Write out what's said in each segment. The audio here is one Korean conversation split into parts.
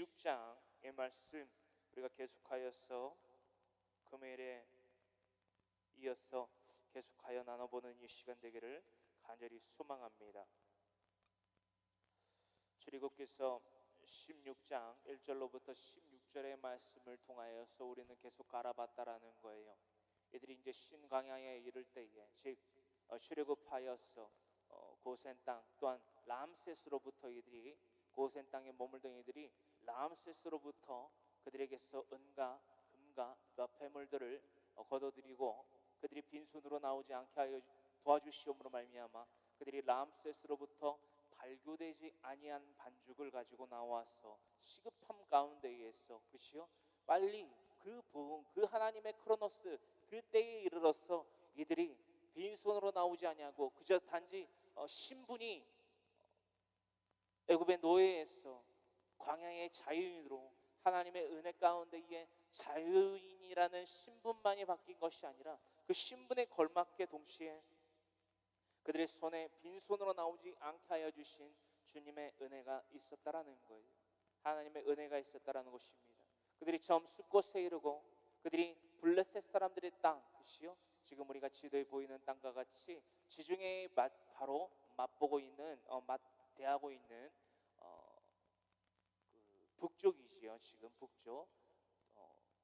16장의 말씀 우리가 계속하여서 금요일에 이어서 계속하여 나눠보는 이 시간 되기를 간절히 소망합니다. 출애굽기서 16장 1절로부터 16절의 말씀을 통하여서 우리는 계속 알아봤다라는 거예요. 이들이 이제 신광야에 이를 때에 즉 출애굽하여서 고센 땅 또한 람셋으로부터 이들이 고센 땅에 머물던 이들이 람셋으로부터 그들에게서 은과 금과 폐물들을 거둬들이고 그들이 빈손으로 나오지 않게 하여 도와주시옵으로 말미암아 그들이 람셋으로부터 발교되지 아니한 반죽을 가지고 나와서 시급함 가운데에서 그치요? 빨리 그 부흥, 그 하나님의 크로노스 그 때에 이르러서 이들이 빈손으로 나오지 아니하고 그저 단지 신분이 애굽의 노예에서 광야의 자유인으로 하나님의 은혜 가운데에 자유인이라는 신분만이 바뀐 것이 아니라 그 신분에 걸맞게 동시에 그들의 손에 빈손으로 나오지 않게 하여 주신 주님의 은혜가 있었다라는 거예요. 하나님의 은혜가 있었다라는 것입니다. 그들이 처음 숫곳에 이르고 그들이 블레셋 사람들의 땅, 그시요? 지금 우리가 지도에 보이는 땅과 같이 지중해에 바로 맛보고 있는 대하고 있는 그 북쪽이지요. 지금 북쪽,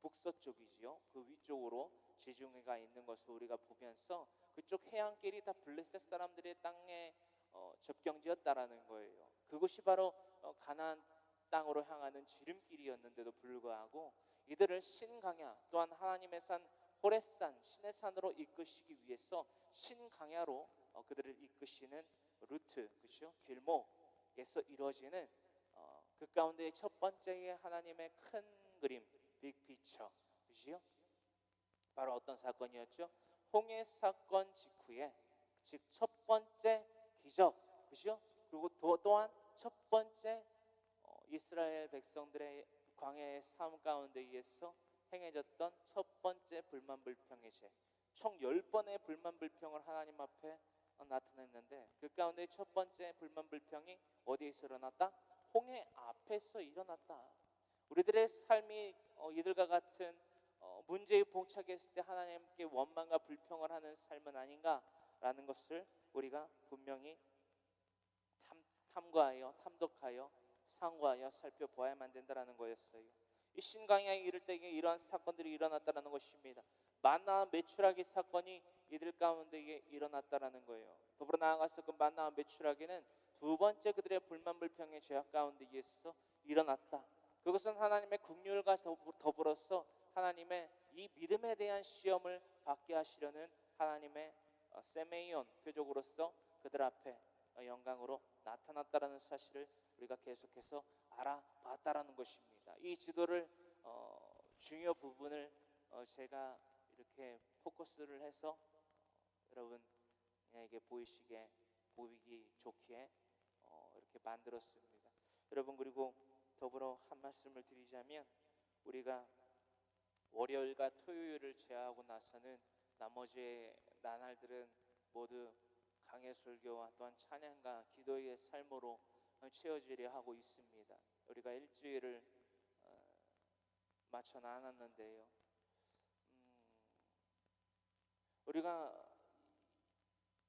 북서쪽이지요. 그 위쪽으로 지중해가 있는 것을 우리가 보면서 그쪽 해안길이 다 블레셋 사람들의 땅에 접경지였다라는 거예요. 그곳이 바로 가나안 땅으로 향하는 지름길이었는데도 불구하고 이들을 신강야 또한 하나님의 산 호렙산 신의 산으로 이끄시기 위해서 신강야로 그들을 이끄시는 루트, 그렇죠? 길목에서 이루어지는 그 가운데 첫 번째의 하나님의 큰 그림, 빅피처, 그렇죠? 바로 어떤 사건이었죠? 홍해 사건 직후에 즉 첫 번째 기적, 그렇죠? 그리고 또한 첫 번째 이스라엘 백성들의 광야의 삶 가운데에서 행해졌던 첫 번째 불만불평의 죄, 총 10번의 불만불평을 하나님 앞에 나타냈는데 그 가운데 첫 번째 불만불평이 어디에서 일어났다? 홍해 앞에서 일어났다. 우리들의 삶이 이들과 같은 문제에 봉착했을 때 하나님께 원망과 불평을 하는 삶은 아닌가라는 것을 우리가 분명히 탐구하여 탐독하여 상고하여 살펴보아야만 된다는 거였어요. 이 신강야에 이를 때에 이러한 사건들이 일어났다는 것입니다. 만나와 메추라기 사건이 이들 가운데 일어났다는 거예요. 더불어 나아가서 그 만나와 메추라기는 두 번째 그들의 불만불평의 죄악 가운데에서 일어났다. 그것은 하나님의 긍휼과 더불어서 하나님의 이 믿음에 대한 시험을 받게 하시려는 하나님의 세메이온 표적으로서 그들 앞에 영광으로 나타났다라는 사실을 우리가 계속해서 알아봤다라는 것입니다. 이 지도를 중요 부분을 제가 이렇게 포커스를 해서 여러분에게 보이기 좋게 이렇게 만들었습니다. 여러분, 그리고 더불어 한 말씀을 드리자면 우리가 월요일과 토요일을 제외하고 나서는 나머지 나날들은 모두 강해 설교와 또한 찬양과 기도의 삶으로 채워지려 하고 있습니다. 우리가 일주일을 맞춰 나눴는데요. 우리가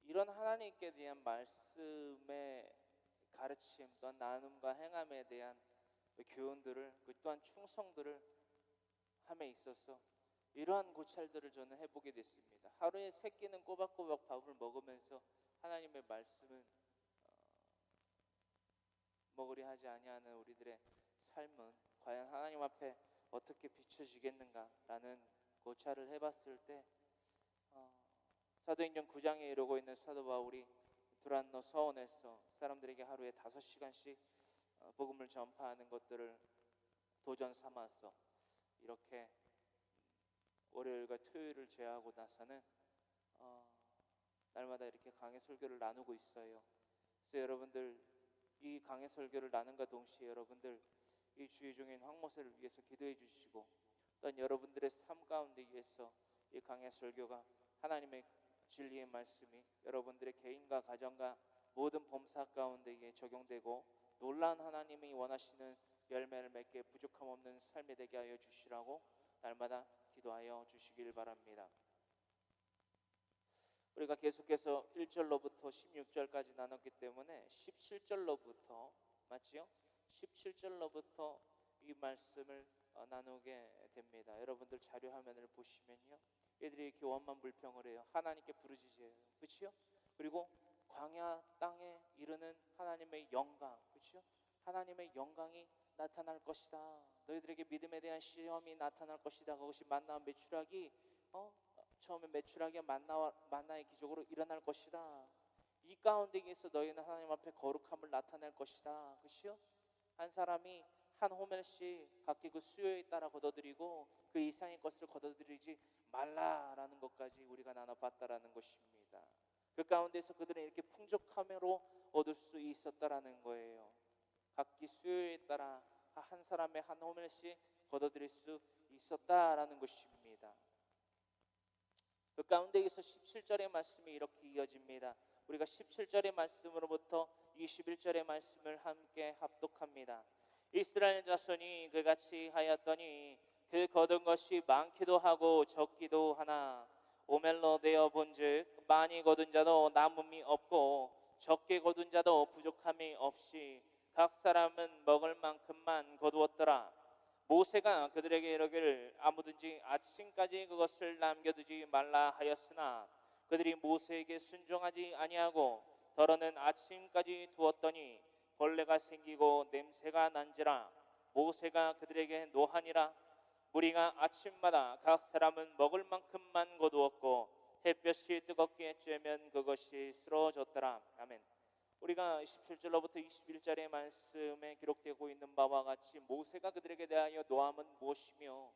이런 하나님께 대한 말씀의 가르침 또한 나눔과 행함에 대한 교훈들을 그 또한 충성들을 함에 있어서 이러한 고찰들을 저는 해보게 됐습니다. 하루에 3끼는 꼬박꼬박 밥을 먹으면서 하나님의 말씀은 먹으려 하지 아니하는 우리들의 삶은 과연 하나님 앞에 어떻게 비춰지겠는가라는 고찰을 해봤을 때 사도행전 9장에 이르고 있는 사도 바울이 두란노 서원에서 사람들에게 하루에 5시간씩 복음을 전파하는 것들을 도전 삼아서 이렇게 월요일과 토요일을 제외하고 나서는 날마다 이렇게 강해 설교를 나누고 있어요. 그래서 여러분들 이 강해 설교를 나눈과 동시에 여러분들 이 주의 종인 황모세를 위해서 기도해 주시고 또한 여러분들의 삶 가운데에서 이 강해 설교가 하나님의 진리의 말씀이 여러분들의 개인과 가정과 모든 범사 가운데에 적용되고 놀라운 하나님이 원하시는 열매를 맺게 부족함 없는 삶이 되게 하여 주시라고 날마다 기도하여 주시길 바랍니다. 우리가 계속해서 1절로부터 16절까지 나눴기 때문에 17절로부터 맞지요? 17절로부터 이 말씀을 나누게 됩니다. 여러분들 자료 화면을 보시면요, 얘들이 이렇게 원만불평을 해요. 하나님께 부르짖어요. 그렇죠? 그리고 광야 땅에 이르는 하나님의 영광, 그렇죠? 하나님의 영광이 나타날 것이다. 너희들에게 믿음에 대한 시험이 나타날 것이다. 그것이 만나와 메추라기 처음에 메추라기와 만나의 기적으로 일어날 것이다. 이 가운데에서 너희는 하나님 앞에 거룩함을 나타낼 것이다. 그렇죠? 한 사람이 한 호멜씩 각기 그 수요에 따라 걷어들이고 그 이상의 것을 걷어들이지 말라라는 것까지 우리가 나눠봤다라는 것입니다. 그 가운데서 그들은 이렇게 풍족함으로 얻을 수 있었다라는 거예요. 각기 수요에 따라 한 사람의 한 호멜씩 걷어들일 수 있었다라는 것입니다. 그 가운데에서 17절의 말씀이 이렇게 이어집니다. 우리가 17절의 말씀으로부터 21절의 말씀을 함께 합독합니다. 이스라엘 자손이 그같이 하였더니 그 거둔 것이 많기도 하고 적기도 하나 오멜로 되어 본즉 많이 거둔 자도 남음이 없고 적게 거둔 자도 부족함이 없이 각 사람은 먹을 만큼만 거두었더라. 모세가 그들에게 이르기를 아무든지 아침까지 그것을 남겨두지 말라 하였으나 그들이 모세에게 순종하지 아니하고 더러는 아침까지 두었더니 벌레가 생기고 냄새가 난지라. 모세가 그들에게 노하니라. 무리가 아침마다 각 사람은 먹을 만큼만 거두었고 햇볕이 뜨겁게 쬐면 그것이 쓰러졌더라. 아멘. 우리가 17절로부터 21절의 말씀에 기록되고 있는 바와 같이 모세가 그들에게 대하여 노함은 무엇이며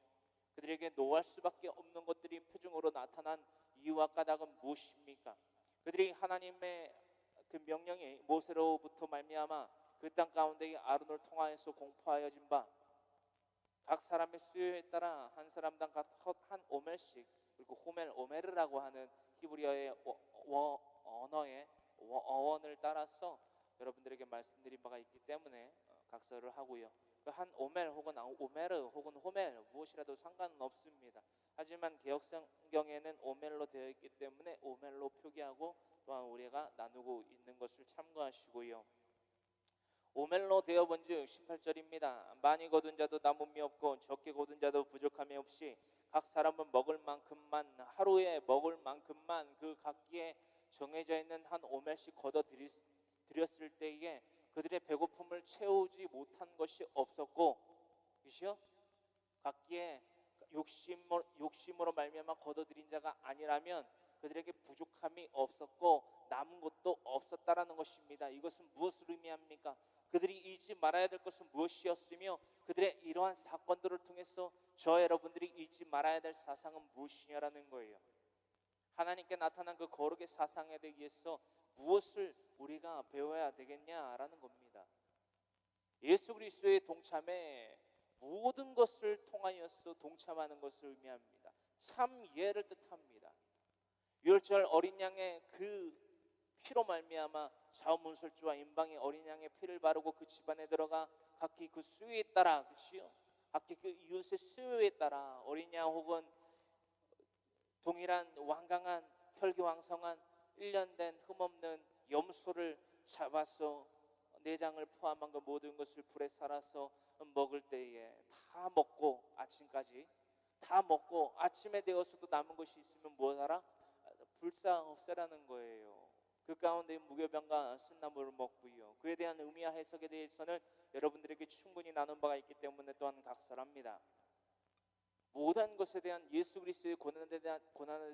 그들에게 노할 수밖에 없는 것들이 표징으로 나타난 이유와 까닭은 무엇입니까? 그들이 하나님의 그 명령이 모세로부터 말미암아 그 땅 가운데 아론을 통하여서 공포하여진 바 각 사람의 수요에 따라 한 사람당 각 한 오멜씩, 그리고 호멜 오메르라고 하는 히브리어의 언어의 어원을 따라서 여러분들에게 말씀드린 바가 있기 때문에 각서를 하고요. 그 한 오멜 혹은 오메르 혹은 호멜 무엇이라도 상관은 없습니다. 하지만 개역성경에는 오멜로 되어 있기 때문에 오멜로 표기하고 또한 우리가 나누고 있는 것을 참고하시고요. 오멜로 되어 본즉 18절입니다. 많이 거둔 자도 남음이 없고 적게 거둔 자도 부족함이 없이 각 사람은 먹을 만큼만 하루에 먹을 만큼만 그 각기에 정해져 있는 한 오멜씩 걷어 드렸을 때에 그들의 배고픔을 채우지 못한 것이 없었고, 그시요? 각기에 욕심으로 말미암아 걷어들인 자가 아니라면 그들에게 부족함이 없었고 남은 것도 없었다라는 것입니다. 이것은 무엇을 의미합니까? 그들이 잊지 말아야 될 것은 무엇이었으며 그들의 이러한 사건들을 통해서 저 여러분들이 잊지 말아야 될 사상은 무엇이냐라는 거예요. 하나님께 나타난 그 거룩의 사상에 대해서 무엇을 우리가 배워야 되겠냐라는 겁니다. 예수 그리스도의 동참에 모든 것을 통하여서 동참하는 것을 의미합니다. 참 예를 뜻합니다. 유월절 어린 양의 그 피로 말미암아 자원문설주와 임방의 어린 양의 피를 바르고 그 집안에 들어가 각기 그 수요에 따라, 그렇지요? 각기 그 이웃의 수요에 따라 어린 양 혹은 동일한 완강한 혈기왕성한 1년 된 흠없는 염소를 잡아서 내장을 포함한 그 모든 것을 불에 살아서 먹을 때에 다 먹고 아침까지 다 먹고 아침에 되어서도 남은 것이 있으면 무엇하라? 불사 없애라는 거예요. 그 가운데 무교병과 쓴나물을 먹고요. 그에 대한 의미와 해석에 대해서는 여러분들에게 충분히 나눈 바가 있기 때문에 또한 각설합니다. 모든 것에 대한 예수 그리스도의 고난에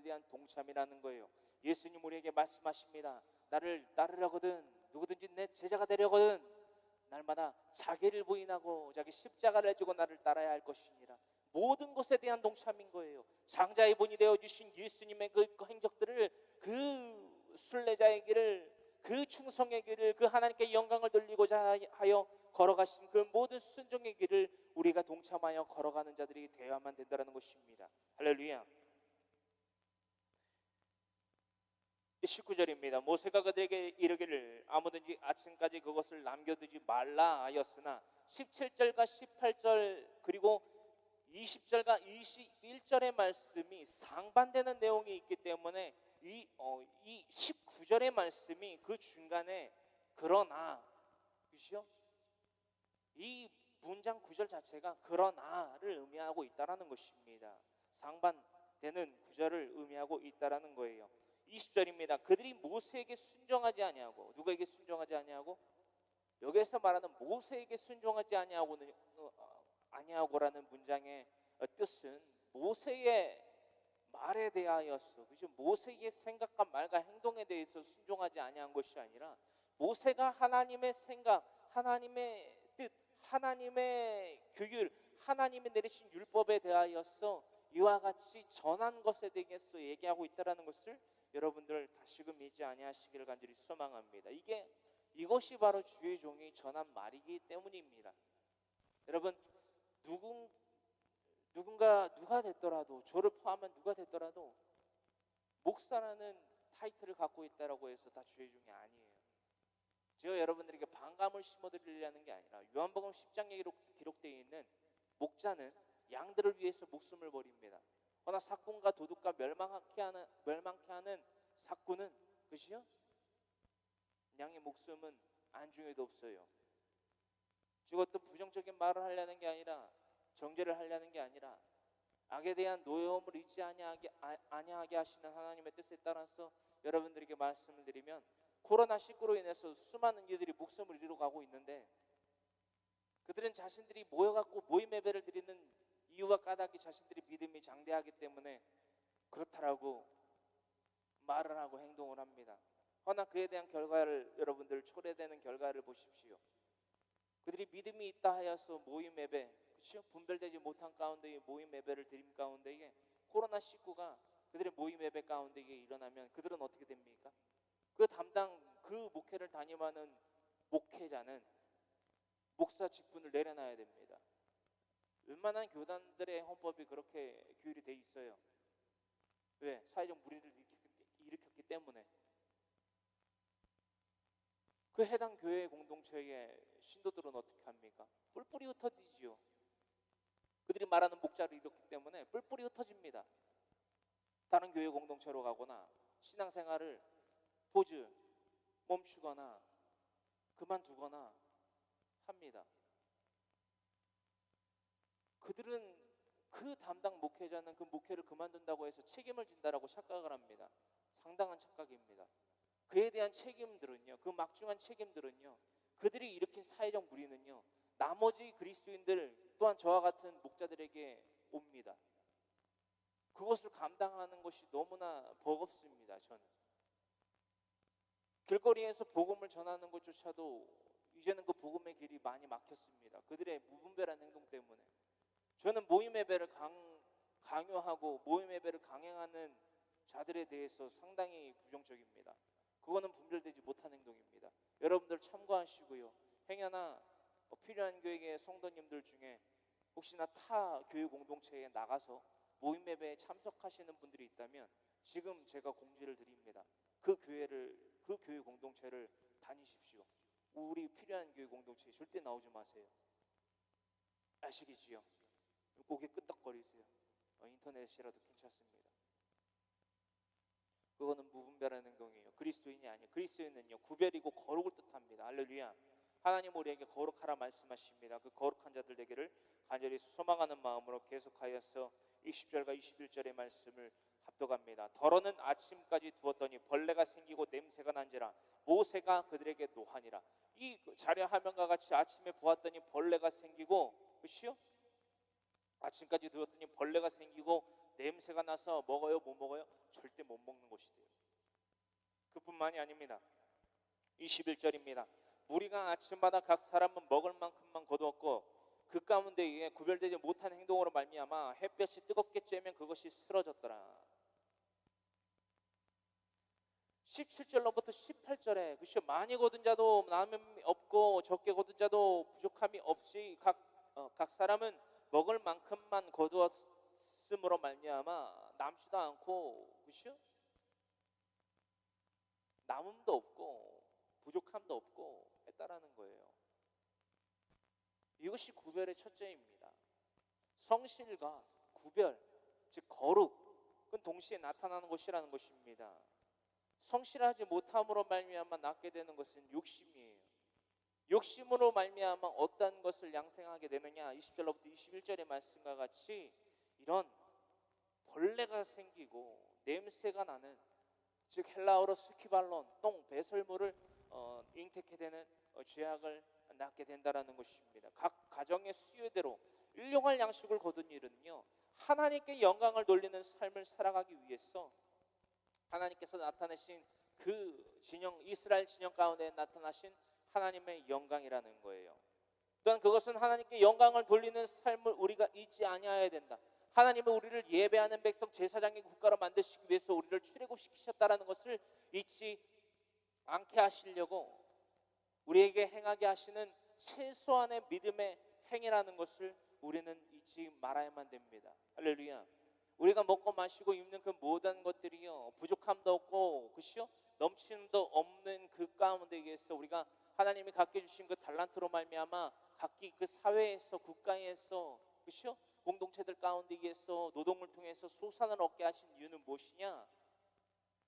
대한 동참이라는 거예요. 예수님 우리에게 말씀하십니다. 나를 따르려거든 누구든지 내 제자가 되려거든 날마다 자기를 부인하고 자기 십자가를 지고 나를 따라야 할 것이니라. 모든 것에 대한 동참인 거예요. 장자의 본이 되어 주신 예수님의 그 행적들을, 그 순례자의 길을, 그 충성의 길을, 그 하나님께 영광을 돌리고자 하여 걸어가신 그 모든 순종의 길을 우리가 동참하여 걸어가는 자들이 되어야만 된다는 것입니다. 할렐루야. 19절입니다. 모세가 그들에게 이르기를 아무든지 아침까지 그것을 남겨두지 말라 하였으나 17절과 18절 그리고 20절과 21절의 말씀이 상반되는 내용이 있기 때문에 이 19절의 말씀이 그 중간에 그러나, 그죠? 이 문장 구절 자체가 그러나를 의미하고 있다라는 것입니다. 상반되는 구절을 의미하고 있다라는 거예요. 20절입니다. 그들이 모세에게 순종하지 아니하고, 누구에게 순종하지 아니하고? 여기에서 말하는 모세에게 순종하지 아니하고라는 문장의 뜻은 모세의 말에 대하여서, 그죠? 모세의 생각과 말과 행동에 대해서 순종하지 아니한 것이 아니라 모세가 하나님의 생각, 하나님의 뜻, 하나님의 규율, 하나님이 내리신 율법에 대하여서 이와 같이 전한 것에 대해서 얘기하고 있다라는 것을 여러분들 다시금 잊지 아니하시기를 간절히 소망합니다. 이것이 바로 주의 종이 전한 말이기 때문입니다. 여러분, 누가 됐더라도, 저를 포함한 누가 됐더라도 목사라는 타이틀을 갖고 있다라고 해서 다 주의 종이 아니에요. 제가 여러분들에게 반감을 심어드리려는 게 아니라 요한복음 10장에 기록되어 있는 목자는 양들을 위해서 목숨을 버립니다. 그러나 삭군과 도둑과 멸망케 하는 삭군은, 그시요? 양의 목숨은 안중에도 없어요. 즉 어떤 부정적인 말을 하려는 게 아니라, 정죄를 하려는 게 아니라 악에 대한 노여움을 잊지 아니하게 하시는 하나님의 뜻에 따라서 여러분들에게 말씀을 드리면, 코로나19로 인해서 수많은 이들이 목숨을 잃어가고 있는데 그들은 자신들이 모여갖고 모임 예배를 드리는 이유와 까닭이 자신들이 믿음이 장대하기 때문에 그렇다라고 말을 하고 행동을 합니다. 그러나 그에 대한 결과를, 여러분들 초래되는 결과를 보십시오. 그들이 믿음이 있다 하여서 모임 예배, 그렇죠? 분별되지 못한 가운데에 모임 예배를 드림 가운데에 코로나19가 그들의 모임 예배 가운데에 일어나면 그들은 어떻게 됩니까? 그 목회를 담임하는 목회자는 목사 직분을 내려놔야 됩니다. 웬만한 교단들의 헌법이 그렇게 규율이 돼 있어요. 왜? 사회적 무리를 일으켰기 때문에. 그 해당 교회 공동체의 신도들은 어떻게 합니까? 뿔뿔이 흩어지지요. 그들이 말하는 목자를 잃었기 때문에 뿔뿔이 흩어집니다. 다른 교회 공동체로 가거나 신앙생활을 멈추거나 그만두거나 합니다. 그들은, 그 담당 목회자는 그 목회를 그만둔다고 해서 책임을 진다라고 착각을 합니다. 상당한 착각입니다. 그에 대한 책임들은요, 그 막중한 책임들은요, 그들이 일으킨 사회적 무리는요, 나머지 그리스도인들 또한 저와 같은 목자들에게 옵니다. 그것을 감당하는 것이 너무나 버겁습니다. 저는 길거리에서 복음을 전하는 것조차도 이제는 그 복음의 길이 많이 막혔습니다. 그들의 무분별한 행동 때문에. 저는 모임 예배를 강요하고 모임 예배를 강행하는 자들에 대해서 상당히 부정적입니다. 그거는 분별되지 못한 행동입니다. 여러분들 참고하시고요. 행여나 필요한 교회의 성도님들 중에 혹시나 타 교회 공동체에 나가서 모임 예배에 참석하시는 분들이 있다면 지금 제가 공지를 드립니다. 그 교회 공동체를 다니십시오. 우리 필요한 교회 공동체에 절대 나오지 마세요. 아시겠지요? 고개 끄덕거리세요. 인터넷이라도 괜찮습니다. 그거는 무분별한 행동이에요. 그리스도인이 아니에요. 그리스도인은요, 구별이고 거룩을 뜻합니다. 할렐루야. 하나님 우리에게 거룩하라 말씀하십니다. 그 거룩한 자들 되기를 간절히 소망하는 마음으로 계속하여서 20절과 21절의 말씀을 합독합니다. 더러는 아침까지 두었더니 벌레가 생기고 냄새가 난지라 모세가 그들에게 노하니라. 이 자료 화면과 같이 아침에 보았더니 벌레가 생기고, 그렇죠? 아침까지 두었더니 벌레가 생기고 냄새가 나서 먹어요? 못 먹어요? 절대 못 먹는 것이 돼요. 그뿐만이 아닙니다. 21절입니다. 무리가 아침마다 각 사람은 먹을 만큼만 거두었고 그 가운데에 구별되지 못한 행동으로 말미암아 햇볕이 뜨겁게 쬐면 그것이 쓰러졌더라. 17절로부터 18절에 그렇죠? 많이 거둔 자도 남음이 없고 적게 거둔 자도 부족함이 없이 각 사람은 먹을 만큼만 거두었으므로 말미암아 남지도 않고, 그렇죠? 남음도 없고 부족함도 없고 했다라는 거예요. 이것이 구별의 첫째입니다. 성실과 구별, 즉 거룩은 동시에 나타나는 것이라는 것입니다. 성실하지 못함으로 말미암아 낳게 되는 것은 욕심이에요. 욕심으로 말미암아 어떤 것을 양생하게 되느냐, 20절로부터 21절의 말씀과 같이 이런 벌레가 생기고 냄새가 나는, 즉 헬라어로 스키발론, 똥, 배설물을 잉태케 되는 죄악을 낳게 된다라는 것입니다. 각 가정의 수요대로 일용할 양식을 거둔 일은요, 하나님께 영광을 돌리는 삶을 살아가기 위해서 하나님께서 나타내신 그 진영, 이스라엘 진영 가운데 나타나신 하나님의 영광이라는 거예요. 또한 그것은 하나님께 영광을 돌리는 삶을 우리가 잊지 아니해야 된다. 하나님은 우리를 예배하는 백성, 제사장의 국가로 만드시기 위해서 우리를 출애굽시키셨다라는 것을 잊지 않게 하시려고 우리에게 행하게 하시는 최소한의 믿음의 행위라는 것을 우리는 잊지 말아야만 됩니다. 할렐루야. 우리가 먹고 마시고 입는 그 모든 것들이요, 부족함도 없고 그시요 넘침도 없는 그 가운데에서 우리가 하나님이 갖게 주신 그 달란트로 말미암아 각기 그 사회에서, 국가에서, 그시요 공동체들 가운데에서 노동을 통해서 소산을 얻게 하신 이유는 무엇이냐?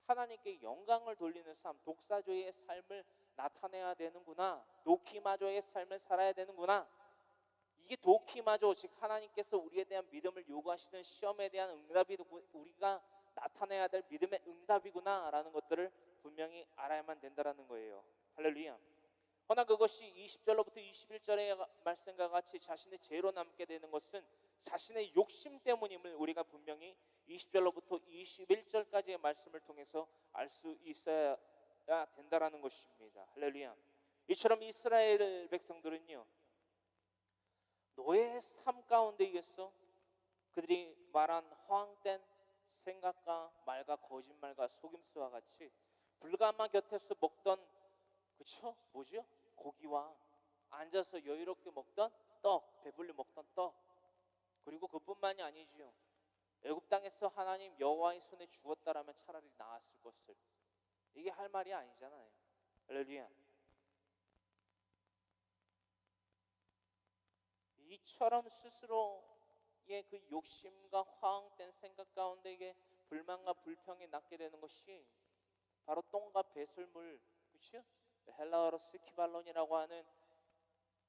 하나님께 영광을 돌리는 삶, 독사조의 삶을 나타내야 되는구나. 도키마조의 삶을 살아야 되는구나. 이게 도키마조, 즉 하나님께서 우리에 대한 믿음을 요구하시는 시험에 대한 응답이 우리가 나타내야 될 믿음의 응답이구나 라는 것들을 분명히 알아야만 된다는 거예요. 할렐루야. 허나 그것이 20절로부터 21절의 말씀과 같이 자신의 죄로 남게 되는 것은 자신의 욕심 때문임을 우리가 분명히 20절로부터 21절까지의 말씀을 통해서 알 수 있어야 된다라는 것입니다. 할렐루야. 이처럼 이스라엘 백성들은요, 노예의 삶 가운데에서 그들이 말한 허황된 생각과 말과 거짓말과 속임수와 같이 불가마 곁에서 먹던, 그쵸? 뭐죠? 고기와 앉아서 여유롭게 먹던 떡, 배불리 먹던 떡, 그리고 그뿐만이 아니지요. 애굽 땅에서 하나님 여호와의 손에 주었다라면 차라리 나았을 것을, 이게 할 말이 아니잖아요. 할렐루야. 이처럼 스스로의 그 욕심과 허황된 생각 가운데에 불만과 불평이 낳게 되는 것이 바로 똥과 배설물, 그렇죠? 헬라어로 스키발론이라고 하는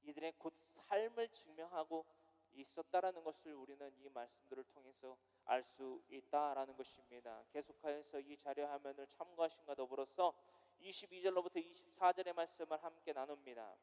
이들의 곧 삶을 증명하고 있었다라는 것을 우리는 이 말씀들을 통해서 알 수 있다라는 것입니다. 계속하여서 이 자료 화면을 참고하신과 더불어서 22절로부터 24절의 말씀을 함께 나눕니다.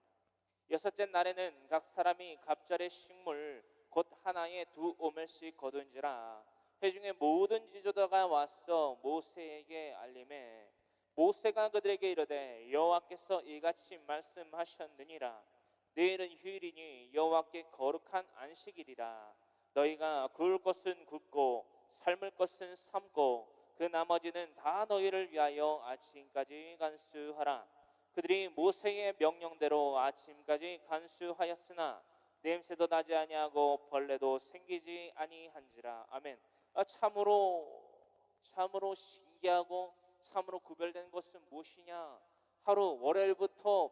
여섯째 날에는 각 사람이 갑절의 식물 곧 하나에 2오멜씩 거둔지라. 회중의 모든 지도자가 와서 모세에게 알림해 모세가 그들에게 이르되 여호와께서 이같이 말씀하셨느니라. 내일은 휴일이니 여호와께 거룩한 안식일이라. 너희가 구울 것은 굽고 삶을 것은 삶고 그 나머지는 다 너희를 위하여 아침까지 간수하라. 그들이 모세의 명령대로 아침까지 간수하였으나 냄새도 나지 아니하고 벌레도 생기지 아니한지라. 아멘. 참으로 신기하고 참으로 구별된 것은 무엇이냐? 하루 월요일부터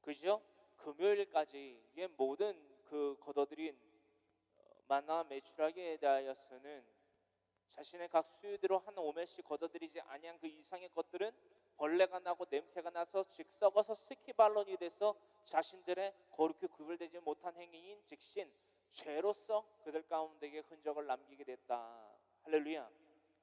그죠? 금요일까지의 모든 그 거둬들인 만나 매출하기에 대하여서는 자신의 각 수요대로 한 오멜씩 거둬들이지 아니한 그 이상의 것들은 벌레가 나고 냄새가 나서 즉 썩어서 스키발론이 돼서 자신들의 거룩히 구별되지 못한 행위인 즉신 죄로서 그들 가운데에 흔적을 남기게 됐다. 할렐루야.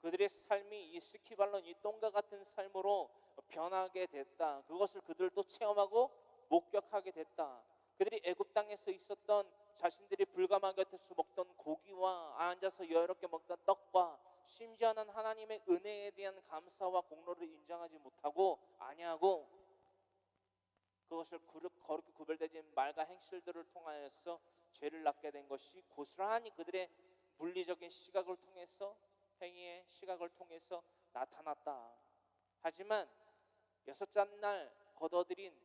그들의 삶이 이 스키발론, 이 똥과 같은 삶으로 변하게 됐다. 그것을 그들도 체험하고 목격하게 됐다. 그들이 애굽 땅에서 있었던 자신들이 불가마 곁에서 먹던 고기와 앉아서 여유롭게 먹던 떡과 심지어는 하나님의 은혜에 대한 감사와 공로를 인정하지 못하고 아니하고 그것을 거룩히 구별되지 말과 행실들을 통하여서 죄를 낳게 된 것이 고스란히 그들의 물리적인 시각을 통해서, 행위의 시각을 통해서 나타났다. 하지만 여섯째 날 거둬들인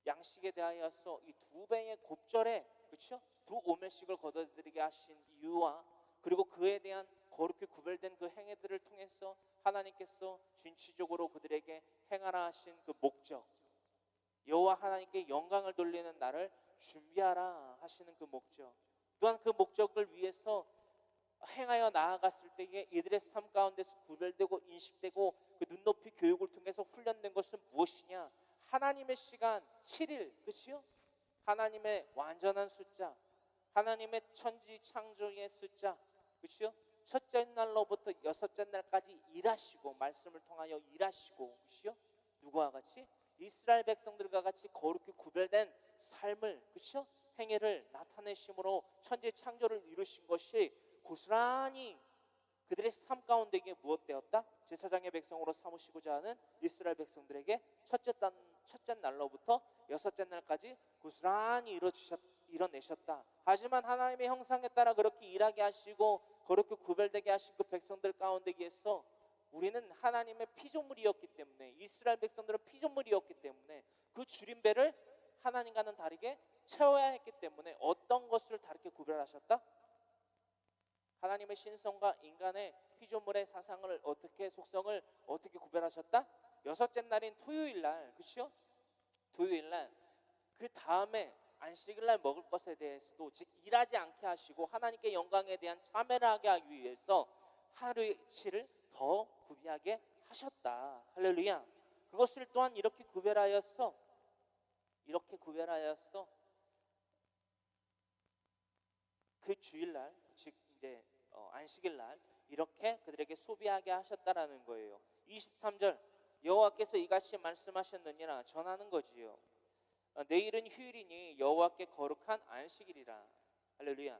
양식에 대하여서 이 2배의 곱절에, 그렇죠? 2오멜씩을 거둬들이게 하신 이유와 그리고 그에 대한 거룩히 구별된 그 행위들을 통해서 하나님께서 진취적으로 그들에게 행하라 하신 그 목적, 여호와 하나님께 영광을 돌리는 날을 준비하라 하시는 그 목적, 또한 그 목적을 위해서 행하여 나아갔을 때에 이들의 삶 가운데서 구별되고 인식되고 그 눈높이 교육을 통해서 훈련된 것은 무엇이냐? 하나님의 시간 7일, 그치요? 하나님의 완전한 숫자, 하나님의 천지 창조의 숫자, 그치요? 첫째 날로부터 여섯째 날까지 일하시고, 말씀을 통하여 일하시고, 그치요? 누구와 같이? 이스라엘 백성들과 같이 거룩히 구별된 삶을, 그치요? 행위를 나타내심으로 천지 창조를 이루신 것이 고스란히 그들의 삶 가운데 이게 무엇 되었다? 제사장의 백성으로 삼으시고자 하는 이스라엘 백성들에게 첫째 날로부터 여섯째 날까지 고스란히 이뤄내셨다. 하지만 하나님의 형상에 따라 그렇게 일하게 하시고 그렇게 구별되게 하신 그 백성들 가운데에서 우리는 하나님의 피조물이었기 때문에, 이스라엘 백성들은 피조물이었기 때문에 그 줄임배를 하나님과는 다르게 채워야 했기 때문에 어떤 것을 다르게 구별하셨다? 하나님의 신성과 인간의 피조물의 사상을 어떻게, 속성을 어떻게 구별하셨다? 여섯째 날인 토요일 날, 그렇죠? 토요일 날, 그 다음에 안식일 날 먹을 것에 대해서도 즉 일하지 않게 하시고 하나님께 영광에 대한 참회를 하게 하기 위해서 하루의 치를 더 구비하게 하셨다. 할렐루야. 그것을 또한 이렇게 구별하였어 그 주일날, 즉 이제 안식일 날 이렇게 그들에게 소비하게 하셨다라는 거예요. 23절, 여호와께서 이같이 말씀하셨느니라 전하는 거지요. 내일은 휴일이니 여호와께 거룩한 안식일이라. 할렐루야.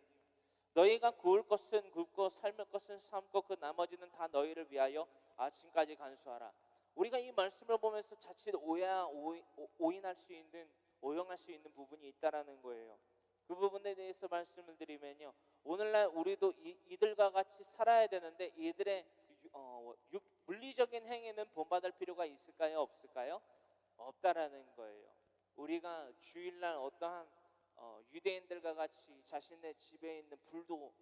너희가 구울 것은 굽고 삶을 것은 삶고 그 나머지는 다 너희를 위하여 아침까지 간수하라. 우리가 이 말씀을 보면서 자칫 오인할 수 있는, 오용할 수 있는 부분이 있다라는 거예요. 그 부분에 대해서 말씀을 드리면요, 오늘날 우리도 이들과 같이 살아야 되는데 이들의 물리적인 행위는 본받을 필요가 있을까요? 없을까요? 없다라는 거예요. 우리가 주일날 어떠한 유대인들과 같이 자신의 집에 있는 불도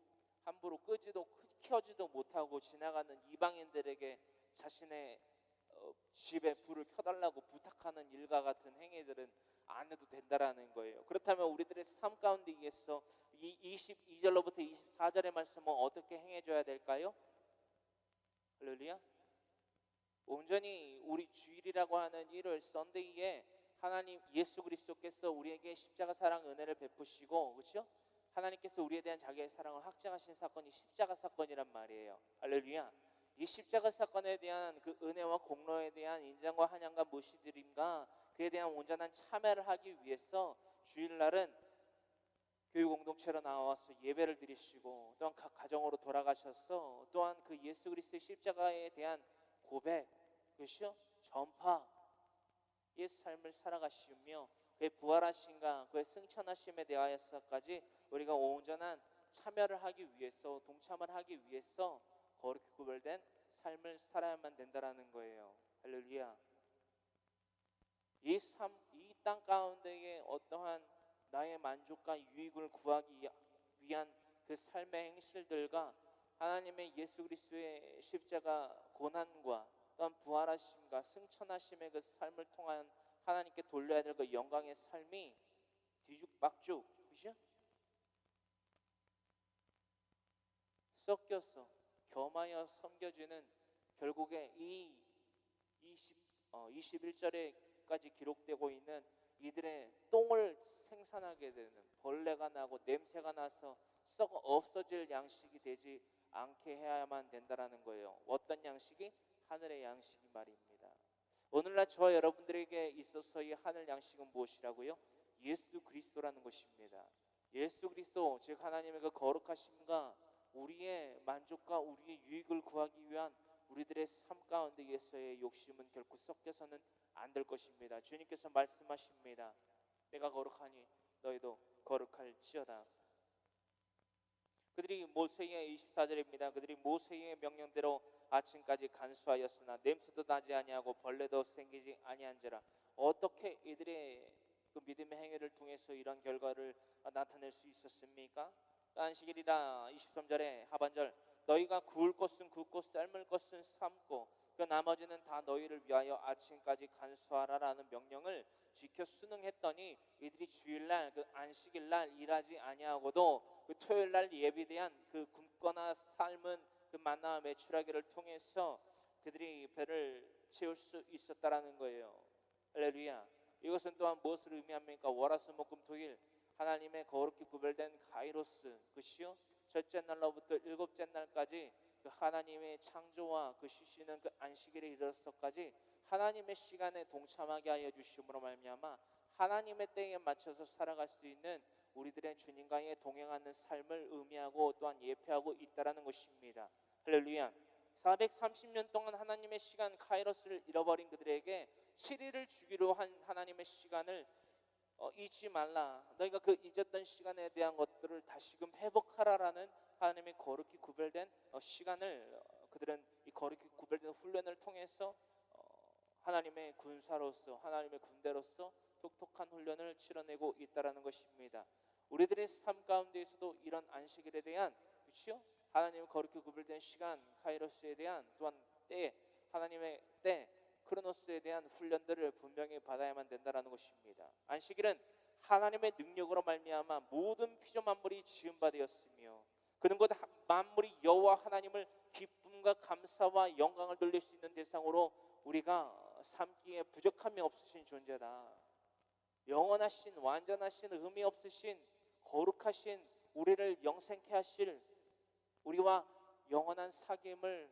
함부로 끄지도 켜지도 못하고 지나가는 이방인들에게 자신의 집에 불을 켜달라고 부탁하는 일과 같은 행위들은 안 해도 된다라는 거예요. 그렇다면 우리들의 삶 가운데에서 이 22절로부터 24절의 말씀은 어떻게 행해줘야 될까요? 할렐루야. 온전히 우리 주일이라고 하는 일요일 썬데이에 하나님 예수 그리스도께서 우리에게 십자가 사랑 은혜를 베푸시고, 그렇죠? 하나님께서 우리에 대한 자기의 사랑을 확증하신 사건이 십자가 사건이란 말이에요. 할렐루야. 이 십자가 사건에 대한 그 은혜와 공로에 대한 인정과 환영과 무시드림과 그에 대한 온전한 참여를 하기 위해서 주일날은 교육 공동체로 나와서 예배를 드리시고, 또한 각 가정으로 돌아가셔서 또한 그 예수 그리스도의 십자가에 대한 고백, 그것이요, 전파, 의 삶을 살아가시며 그의 부활하심과 그의 승천하심에 대하여서까지 우리가 온전한 참여를 하기 위해서, 동참을 하기 위해서 거룩히 구별된 삶을 살아야만 된다라는 거예요. 할렐루야. 이 땅 가운데에 어떠한 나의 만족과 유익을 구하기 위한 그 삶의 행실들과 하나님의 예수 그리스도의 십자가 고난과 또한 부활하심과 승천하심의 그 삶을 통한 하나님께 돌려야 될 그 영광의 삶이 뒤죽박죽, 그죠? 섞여서 겸하여 섬겨지는, 결국에 이 21절에까지 기록되고 있는 이들의 똥을 생산하게 되는, 벌레가 나고 냄새가 나서 썩어 없어질 양식이 되지 않게 해야만 된다라는 거예요. 어떤 양식이? 하늘의 양식이 말입니다. 오늘날 저와 여러분들에게 있어서의 하늘 양식은 무엇이라고요? 예수 그리스도라는 것입니다. 예수 그리스도, 즉 하나님의 그 거룩하심과 우리의 만족과 우리의 유익을 구하기 위한 우리들의 삶 가운데에서의 욕심은 결코 섞여서는 안 될 것입니다. 주님께서 말씀하십니다. 내가 거룩하니 너희도 거룩할지어다. 그들이 모세의 24절입니다. 그들이 모세의 명령대로 아침까지 간수하였으나 냄새도 나지 아니하고 벌레도 생기지 아니한지라. 어떻게 이들의 그 믿음의 행위를 통해서 이런 결과를 나타낼 수 있었습니까? 안식일이라 23절에 하반절 너희가 구울 것은 굽고 삶을 것은 삶고 그 나머지는 다 너희를 위하여 아침까지 간수하라라는 명령을 지켜 순응했더니 이들이 주일날 그 안식일날 일하지 아니하고도 그 토요일날 예비대한 그 굶거나 삶은 그 만나 메추라기를 통해서 그들이 배를 채울 수 있었다라는 거예요. 할렐루야. 이것은 또한 무엇을 의미합니까? 월화수목금토일 하나님의 거룩히 구별된 가이로스 그시요 첫째 날로부터 일곱째 날까지 그 하나님의 창조와 그 쉬시는 그 안식일에 이르러서까지 하나님의 시간에 동참하게 하여 주심으로 말미암아 하나님의 때에 맞춰서 살아갈 수 있는 우리들의 주님과의 동행하는 삶을 의미하고 또한 예표하고 있다라는 것입니다. 할렐루야. 430년 동안 하나님의 시간 카이로스를 잃어버린 그들에게 7일을 주기로 한 하나님의 시간을 잊지 말라. 너희가 그 잊었던 시간에 대한 것들을 다시금 회복하라라는 하나님의 거룩히 구별된 시간을 그들은 이 거룩히 구별된 훈련을 통해서 하나님의 군사로서 하나님의 군대로서 똑똑한 훈련을 치러내고 있다라는 것입니다. 우리들의 삶 가운데에서도 이런 안식일에 대한 그렇죠? 하나님의 거룩히 구별된 시간 카이로스에 대한 또한 때 하나님의 때 크로노스에 대한 훈련들을 분명히 받아야만 된다라는 것입니다. 안식일은 하나님의 능력으로 말미암아 모든 피조 만물이 지은 바 되었으며 그는 곧 만물이 여호와 하나님을 기쁨과 감사와 영광을 돌릴 수 있는 대상으로 우리가 삼기에 부족함이 없으신 존재다. 영원하신 완전하신 의미 없으신 거룩하신 우리를 영생케 하실 우리와 영원한 사귐을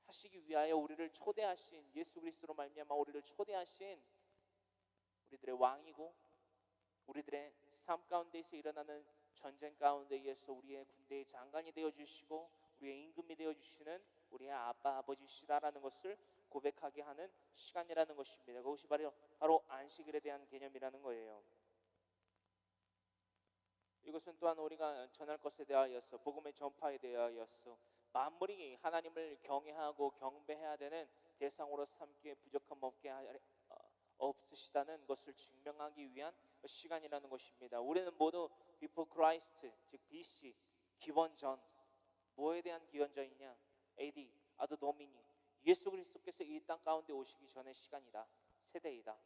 하시기 위하여 우리를 초대하신 예수 그리스도로 말미암아 우리를 초대하신 우리들의 왕이고 우리들의 삶 가운데에서 일어나는 전쟁 가운데에서 우리의 군대의 장관이 되어주시고 우리의 임금이 되어주시는 우리의 아빠 아버지시다라는 것을 고백하게 하는 시간이라는 것입니다. 그것이 바로 안식일에 대한 개념이라는 거예요. 이것은 또한 우리가 전할 것에 대하여서 복음의 전파에 대하여서 만물이 하나님을 경외하고 경배해야 되는 대상으로 삼기에 부족함 없으시다는 것을 증명하기 위한 시간이라는 것입니다. 우리는 모두 before Christ 즉 BC 기원전 뭐에 대한 기원전이냐? AD 아드 도미니 예수 그리스도께서 이 땅 가운데 오시기 전의 시간이다. 세대이다.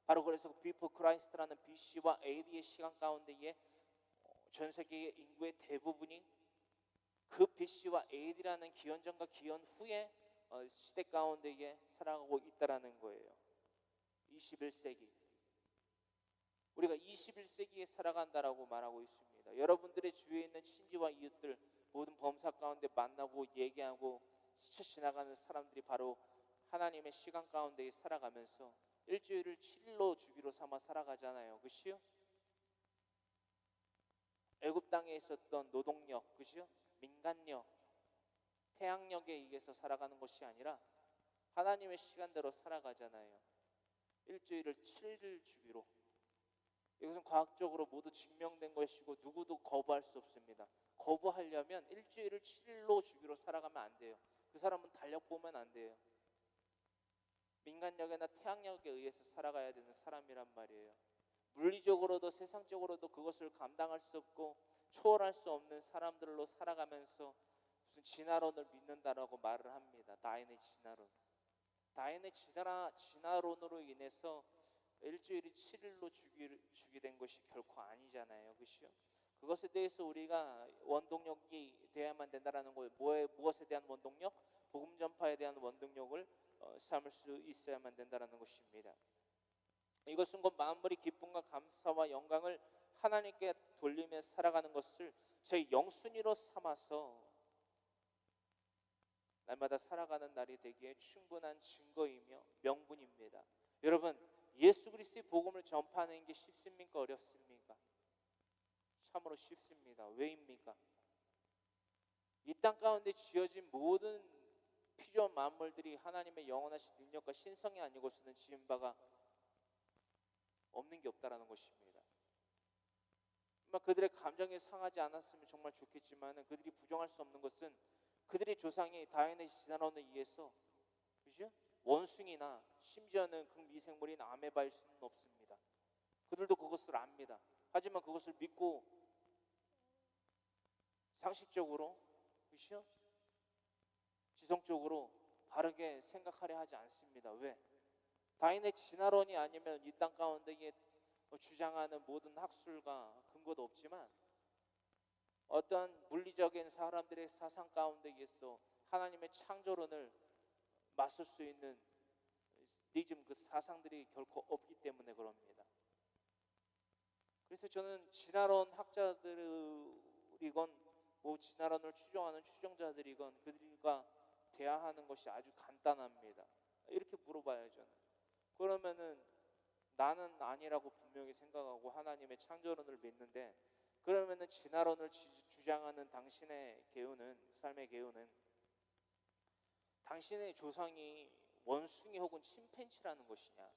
바로 그래서 before Christ라는 BC와 AD의 시간 가운데에 전 세계의 인구의 대부분이 그 BC와 AD라는 기원전과 기원 후의 시대 가운데에 살아가고 있다라는 거예요. 21세기 우리가 21세기에 살아간다라고 말하고 있습니다. 여러분들의 주위에 있는 친지와 이웃들 모든 범사 가운데 만나고 얘기하고 스쳐 지나가는 사람들이 바로 하나님의 시간 가운데 살아가면서 일주일을 7일로 주기로 삼아 살아가잖아요. 그렇죠? 애굽 땅에 있었던 노동력, 그죠? 민간력, 태양력에 의해서 살아가는 것이 아니라 하나님의 시간대로 살아가잖아요. 일주일을 7일 주기로. 이것은 과학적으로 모두 증명된 것이고 누구도 거부할 수 없습니다. 거부하려면 일주일을 7일로 주기로 살아가면 안 돼요. 그 사람은 달력 보면 안 돼요. 민간력이나 태양력에 의해서 살아가야 되는 사람이란 말이에요. 물리적으로도 세상적으로도 그것을 감당할 수 없고 초월할 수 없는 사람들로 살아가면서 무슨 진화론을 믿는다라고 말을 합니다. 다윈의 진화론. 다윈의 진화론으로 인해서 일주일이 7일로 주게 된 것이 결코 아니잖아요. 그렇죠? 그것에 대해서 우리가 원동력이 되어야만 된다라는 거예요. 무엇에 대한 원동력? 복음 전파에 대한 원동력을 삼을 수 있어야만 된다라는 것입니다. 이것은 곧 만물이 기쁨과 감사와 영광을 하나님께 돌리며 살아가는 것을 제 영순위로 삼아서 날마다 살아가는 날이 되기에 충분한 증거이며 명분입니다. 여러분, 예수 그리스도의 복음을 전파하는 게 쉽습니까? 어렵습니까? 참으로 쉽습니다. 왜입니까? 이 땅 가운데 지어진 모든 피조한 만물들이 하나님의 영원하신 능력과 신성이 아니고서는 지은 바가 없는 게 없다라는 것입니다. 그들의 감정이 상하지 않았으면 정말 좋겠지만 그들이 부정할 수 없는 것은 그들의 조상이 다윈의 진화론에 의해서 그죠? 원숭이나 심지어는 그 미생물인 아메바일 수는 없습니다. 그들도 그것을 압니다. 하지만 그것을 믿고 상식적으로, 그렇죠? 지성적으로 바르게 생각하려 하지 않습니다. 왜? 다인의 진화론이 아니면 이 땅 가운데에 주장하는 모든 학술과 근거도 없지만 어떤 물리적인 사람들의 사상 가운데에서 하나님의 창조론을 맞설 수 있는 니즘 그 사상들이 결코 없기 때문에 그럽니다. 그래서 저는 진화론 학자들이건 뭐 진화론을 추종하는 추종자들이건 그들과 대화하는 것이 아주 간단합니다. 이렇게 물어봐요. 저는 그러면은 나는 아니라고 분명히 생각하고 하나님의 창조론을 믿는데, 그러면은 진화론을 주장하는 당신의 개요는, 삶의 개요는 당신의 조상이 원숭이 혹은 침팬지라는 것이냐?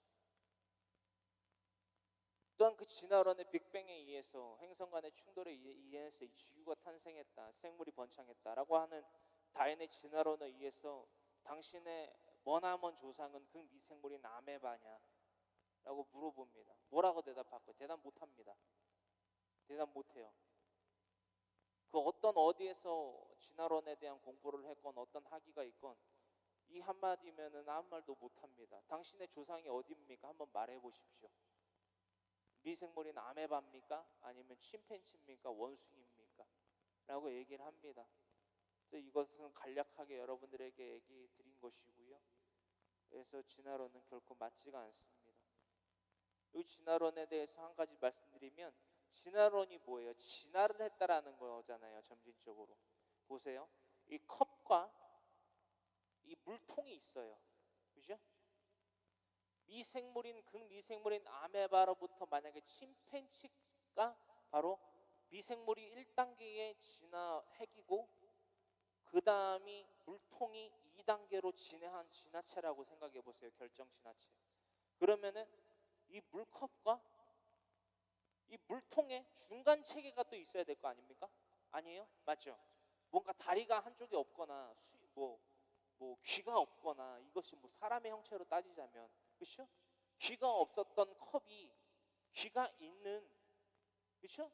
또한 그 진화론의 빅뱅에 의해서 행성 간의 충돌에 의해서 지구가 탄생했다, 생물이 번창했다라고 하는 다인의 진화론에 의해서 당신의 머나먼 조상은 그 미생물인 아메바냐? 라고 물어봅니다. 뭐라고 대답할까요? 대답 못합니다. 대답 못해요. 그 어떤 어디에서 진화론에 대한 공부를 했건 어떤 학위가 있건 이 한마디면은 아무 말도 못합니다. 당신의 조상이 어디입니까? 한번 말해보십시오. 미생물인 아메바입니까? 아니면 침팬지입니까? 원숭이입니까? 라고 얘기를 합니다. 그래서 이것은 간략하게 여러분들에게 얘기 드린 것이고요. 그래서 진화론은 결코 맞지가 않습니다. 이 진화론에 대해서 한 가지 말씀드리면, 진화론이 뭐예요? 진화를 했다라는 거잖아요. 점진적으로 보세요. 이 컵과 이 물통이 있어요. 그죠? 미생물인 극미생물인 아메바로부터 만약에 침팬지가 바로 미생물이 1단계의 진화핵이고 그 다음이 물통이 2단계로 진화한 진화체라고 생각해 보세요. 결정 진화체. 그러면은 이 물컵과 이 물통에 중간 체계가 또 있어야 될 거 아닙니까? 아니에요? 맞죠? 뭔가 다리가 한쪽에 없거나 뭐 귀가 없거나, 이것이 뭐 사람의 형체로 따지자면, 그렇죠? 귀가 없었던 컵이 귀가 있는, 그렇죠?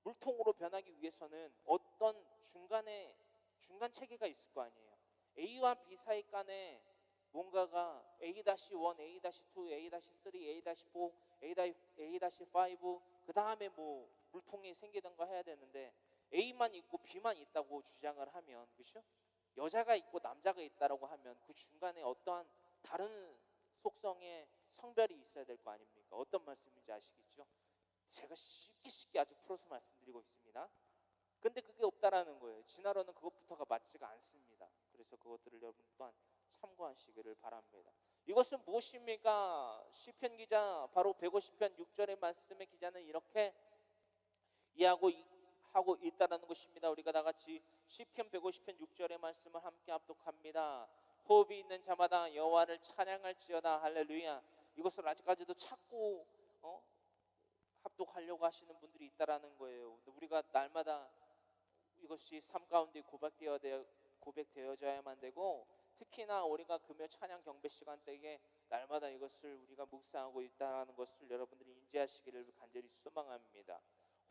물통으로 변하기 위해서는 어떤 중간 체계가 있을 거 아니에요. A와 B 사이 간에 뭔가가 A-1, A-2, A-3, A-4, A-5 그 다음에 뭐 물통이 생기던가 해야 되는데, A만 있고 B만 있다고 주장을 하면, 그렇죠? 여자가 있고 남자가 있다라고 하면 그 중간에 어떠한 다른 속성의 성별이 있어야 될 거 아닙니까? 어떤 말씀인지 아시겠죠? 제가 쉽게 아주 풀어서 말씀드리고 있습니다. 근데 그게 없다라는 거예요. 진화론은 그것부터가 맞지가 않습니다. 그래서 그것들을 여러분 또한 참고하시기를 바랍니다. 이것은 무엇입니까? 시편 기자, 바로 150편 6절의 말씀의 기자는 이렇게 하고 있다라는 것입니다. 우리가 다 같이 시편 150편 6절의 말씀을 함께 합독합니다. 호흡이 있는 자마다 여호와를 찬양할지어다. 할렐루야. 이것을 아직까지도 찾고 합독하려고 하시는 분들이 있다라는 거예요. 우리가 날마다 이것이 삶 가운데 고백되어져야만 되고, 특히나 우리가 금요 찬양 경배 시간대에 날마다 이것을 우리가 묵상하고 있다는 것을 여러분들이 인지하시기를 간절히 소망합니다.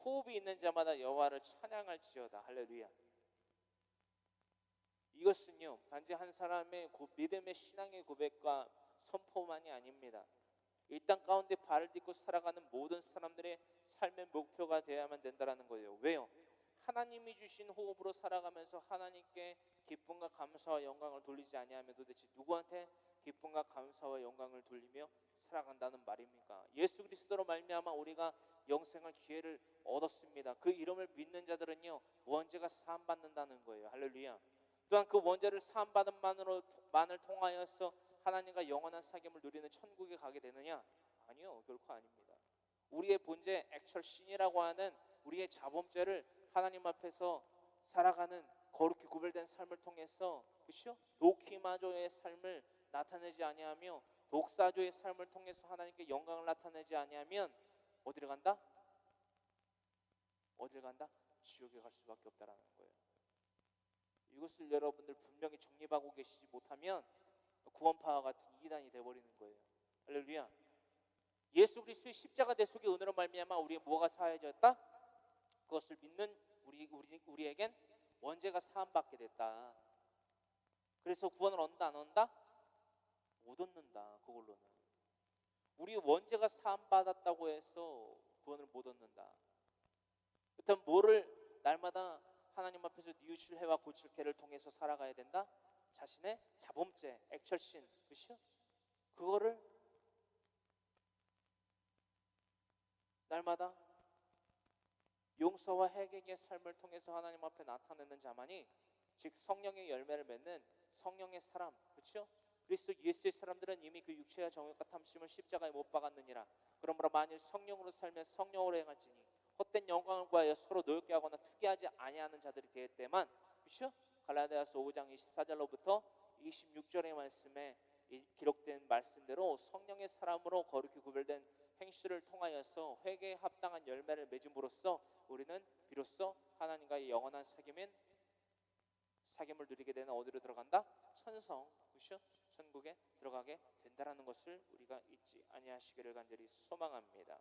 호흡이 있는 자마다 여호와를 찬양할지어다. 할렐루야. 이것은요 단지 한 사람의 믿음의 신앙의 고백과 선포만이 아닙니다. 이 땅 가운데 발을 딛고 살아가는 모든 사람들의 삶의 목표가 되어야만 된다는 거예요. 왜요? 하나님이 주신 호흡으로 살아가면서 하나님께 기쁨과 감사와 영광을 돌리지 아니하면 도대체 누구한테 기쁨과 감사와 영광을 돌리며 살아간다는 말입니까? 예수 그리스도로 말미암아 우리가 영생할 기회를 얻었습니다. 그 이름을 믿는 자들은요 원죄가 사함 받는다는 거예요. 할렐루야. 또한 그 원죄를 사함 받은 만을 통하여서 하나님과 영원한 사귐을 누리는 천국에 가게 되느냐? 아니요, 결코 아닙니다. 우리의 본체 액철 신이라고 하는 우리의 자범죄를 하나님 앞에서 살아가는 거룩히 구별된 삶을 통해서, 그렇죠? 도키마조의 삶을 나타내지 아니하며 독사조의 삶을 통해서 하나님께 영광을 나타내지 아니하면 어디를 간다? 어디를 간다? 지옥에 갈 수밖에 없다라는 거예요. 이것을 여러분들 분명히 정립하고 계시지 못하면 구원파와 같은 이단이 되어버리는 거예요. 할렐루야. 예수 그리스도의 십자가 대속의 은혜로 말미암아 우리의 뭐가 사해졌다? 그것을 믿는 우리에겐 원죄가 사함받게 됐다. 그래서 구원을 얻는다 안 얻는다? 못 얻는다. 그걸로는 우리 원죄가 사함받았다고 해서 구원을 못 얻는다. 그렇다면 뭐를 날마다 하나님 앞에서 뉘우칠 해와 고칠 해를 통해서 살아가야 된다? 자신의 자범죄, 액철신, 그렇죠? 그거를 날마다 용서와 회개의 삶을 통해서 하나님 앞에 나타내는 자만이 즉 성령의 열매를 맺는 성령의 사람, 그렇죠? 그리스도 예수의 사람들은 이미 그 육체와 정욕과 탐심을 십자가에 못 박았느니라. 그러므로 만일 성령으로 살며 성령으로 행할지니 헛된 영광을 구하여 서로 노엽게 하거나 투기하지 아니하는 자들이 될 때만, 그렇죠? 갈라디아서 5장 24절로부터 26절의 말씀에 기록된 말씀대로 성령의 사람으로 거룩히 구별된 행실을 통하여서 회개에 합당한 열매를 맺음으로써 우리는 비로소 하나님과의 영원한 사귐을 누리게 되는 어디로 들어간다? 천성, 그렇죠? 천국에 들어가게 된다라는 것을 우리가 잊지 아니하시기를 간절히 소망합니다.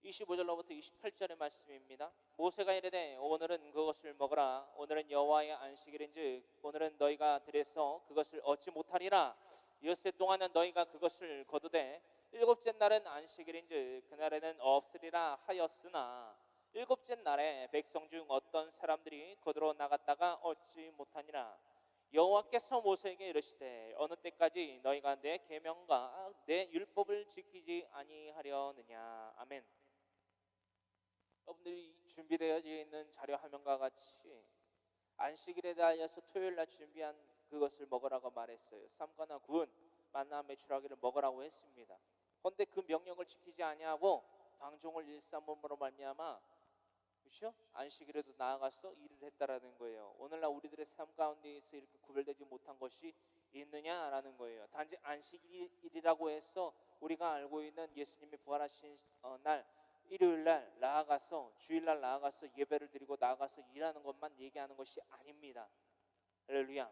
25절로부터 28절의 말씀입니다. 모세가 이르되 오늘은 그것을 먹으라. 오늘은 여호와의 안식일인즉 오늘은 너희가 들에서 그것을 얻지 못하리라. 엿새 동안은 너희가 그것을 거두되 일곱째 날은 안식일인즉 그날에는 없으리라 하였으나 일곱째 날에 백성 중 어떤 사람들이 거두러 나갔다가 얻지 못하니라. 여호와께서 모세에게 이르시되 어느 때까지 너희가 내 계명과 내 율법을 지키지 아니하려느냐. 아멘. 여러분들이 준비되어 있는 자료 화면과 같이 안식일에 대하여서 토요일날 준비한 그것을 먹으라고 말했어요. 삼가나 구운 만나 메추라기를 먹으라고 했습니다. 그런데 그 명령을 지키지 아니하고 방종을 일삼음으로 말미암아, 그렇죠? 안식일에도 나아가서 일을 했다라는 거예요. 오늘날 우리들의 삶 가운데에서 이렇게 구별되지 못한 것이 있느냐라는 거예요. 단지 안식일이라고 해서 우리가 알고 있는 예수님이 부활하신 날 일요일날 나아가서 주일날 나아가서 예배를 드리고 나아가서 일하는 것만 얘기하는 것이 아닙니다. 할렐루야.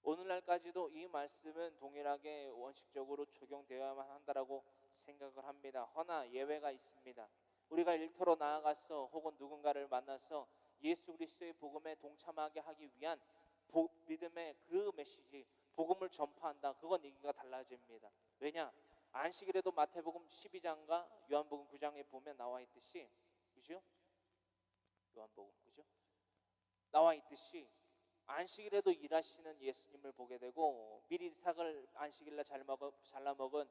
오늘날까지도 이 말씀은 동일하게 원칙적으로 적용되어야만 한다라고 생각을 합니다. 허나 예외가 있습니다. 우리가 일터로 나아가서 혹은 누군가를 만나서 예수 그리스도의 복음에 동참하게 하기 위한 믿음의 그 메시지, 복음을 전파한다. 그건 얘기가 달라집니다. 왜냐? 안식일에도 마태복음 12장과 요한복음 9장에 보면 나와 있듯이, 그죠? 요한복음, 그죠? 나와 있듯이 안식일에도 일하시는 예수님을 보게 되고 미리 삭을 안식일날 잘라 먹은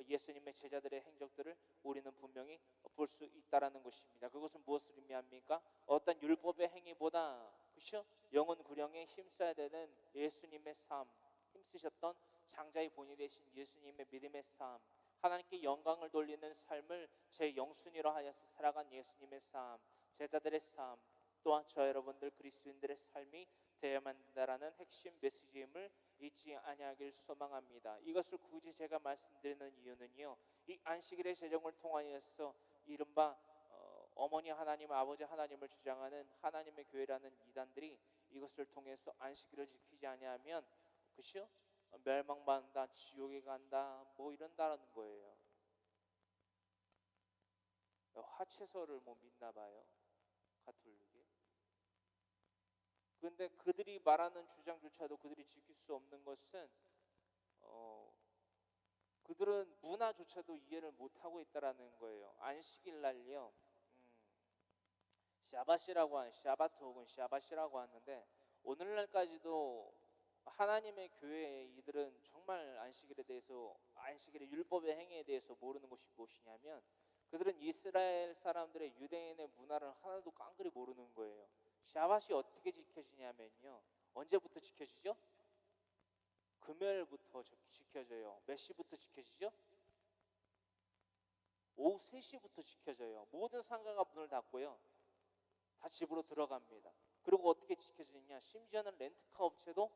예수님의 제자들의 행적들을 우리는 분명히 볼 수 있다라는 것입니다. 그것은 무엇을 의미합니까? 어떤 율법의 행위보다, 그렇죠? 영혼 구령에 힘써야 되는 예수님의 삶, 힘쓰셨던 장자의 본이 되신 예수님의 믿음의 삶, 하나님께 영광을 돌리는 삶을 제 영순위로 하여서 살아간 예수님의 삶, 제자들의 삶, 또한 저 여러분들 그리스도인들의 삶이 되어야만 한다라는 핵심 메시지임을 잊지 아니하길 소망합니다. 이것을 굳이 제가 말씀드리는 이유는요, 이 안식일의 제정을 통하여서 이른바 어머니 하나님, 아버지 하나님을 주장하는 하나님의 교회라는 이단들이 이것을 통해서 안식일을 지키지 아니하면, 그렇죠? 멸망받는다, 지옥에 간다, 뭐 이런다는 거예요. 화채설을 뭐 믿나 봐요, 가톨릭이. 그런데 그들이 말하는 주장조차도 그들이 지킬 수 없는 것은 그들은 문화조차도 이해를 못하고 있다라는 거예요. 안식일 날요, 샤바트 혹은 샤바시라고 하는데, 오늘날까지도 하나님의 교회에 이들은 정말 안식일에 대해서, 안식일의 율법의 행위에 대해서 모르는 것이 무엇이냐면, 그들은 이스라엘 사람들의 유대인의 문화를 하나도 깡그리 모르는 거예요. 샤밧이 어떻게 지켜지냐면요, 언제부터 지켜지죠? 금요일부터 지켜져요. 몇 시부터 지켜지죠? 오후 3시부터 지켜져요. 모든 상가가 문을 닫고요, 다 집으로 들어갑니다. 그리고 어떻게 지켜지느냐, 심지어는 렌트카 업체도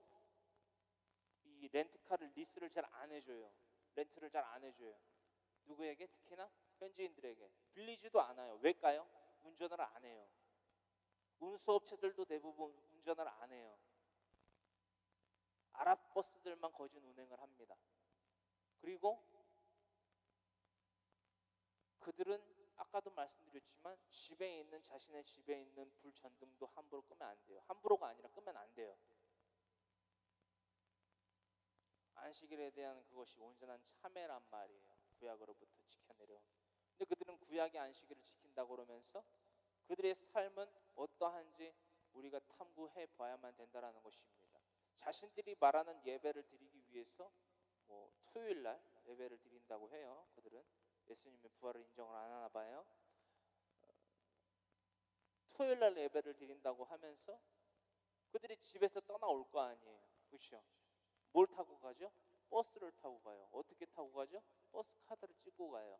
이 렌트카를 리스를 잘 안 해줘요. 렌트를 잘 안 해줘요. 누구에게? 특히나 현지인들에게 빌리지도 않아요. 왜일까요? 운전을 안 해요. 운수업체들도 대부분 운전을 안 해요. 아랍 버스들만 거진 운행을 합니다. 그리고 그들은 아까도 말씀드렸지만 자신의 집에 있는 불 전등도 함부로 끄면 안 돼요. 함부로가 아니라 끄면 안 돼요. 안식일에 대한 그것이 온전한 참회란 말이에요. 구약으로부터 지켜내려온. 근데 그들은 구약의 안식일을 지킨다고 그러면서 그들의 삶은 어떠한지 우리가 탐구해 봐야만 된다는 것입니다. 자신들이 말하는 예배를 드리기 위해서 토요일 날 예배를 드린다고 해요. 그들은 예수님의 부활을 인정을 안 하나 봐요. 토요일 날 예배를 드린다고 하면서 그들이 집에서 떠나올 거 아니에요. 그렇죠? 뭘 타고 가죠? 버스를 타고 가요. 어떻게 타고 가죠? 버스 카드를 찍고 가요.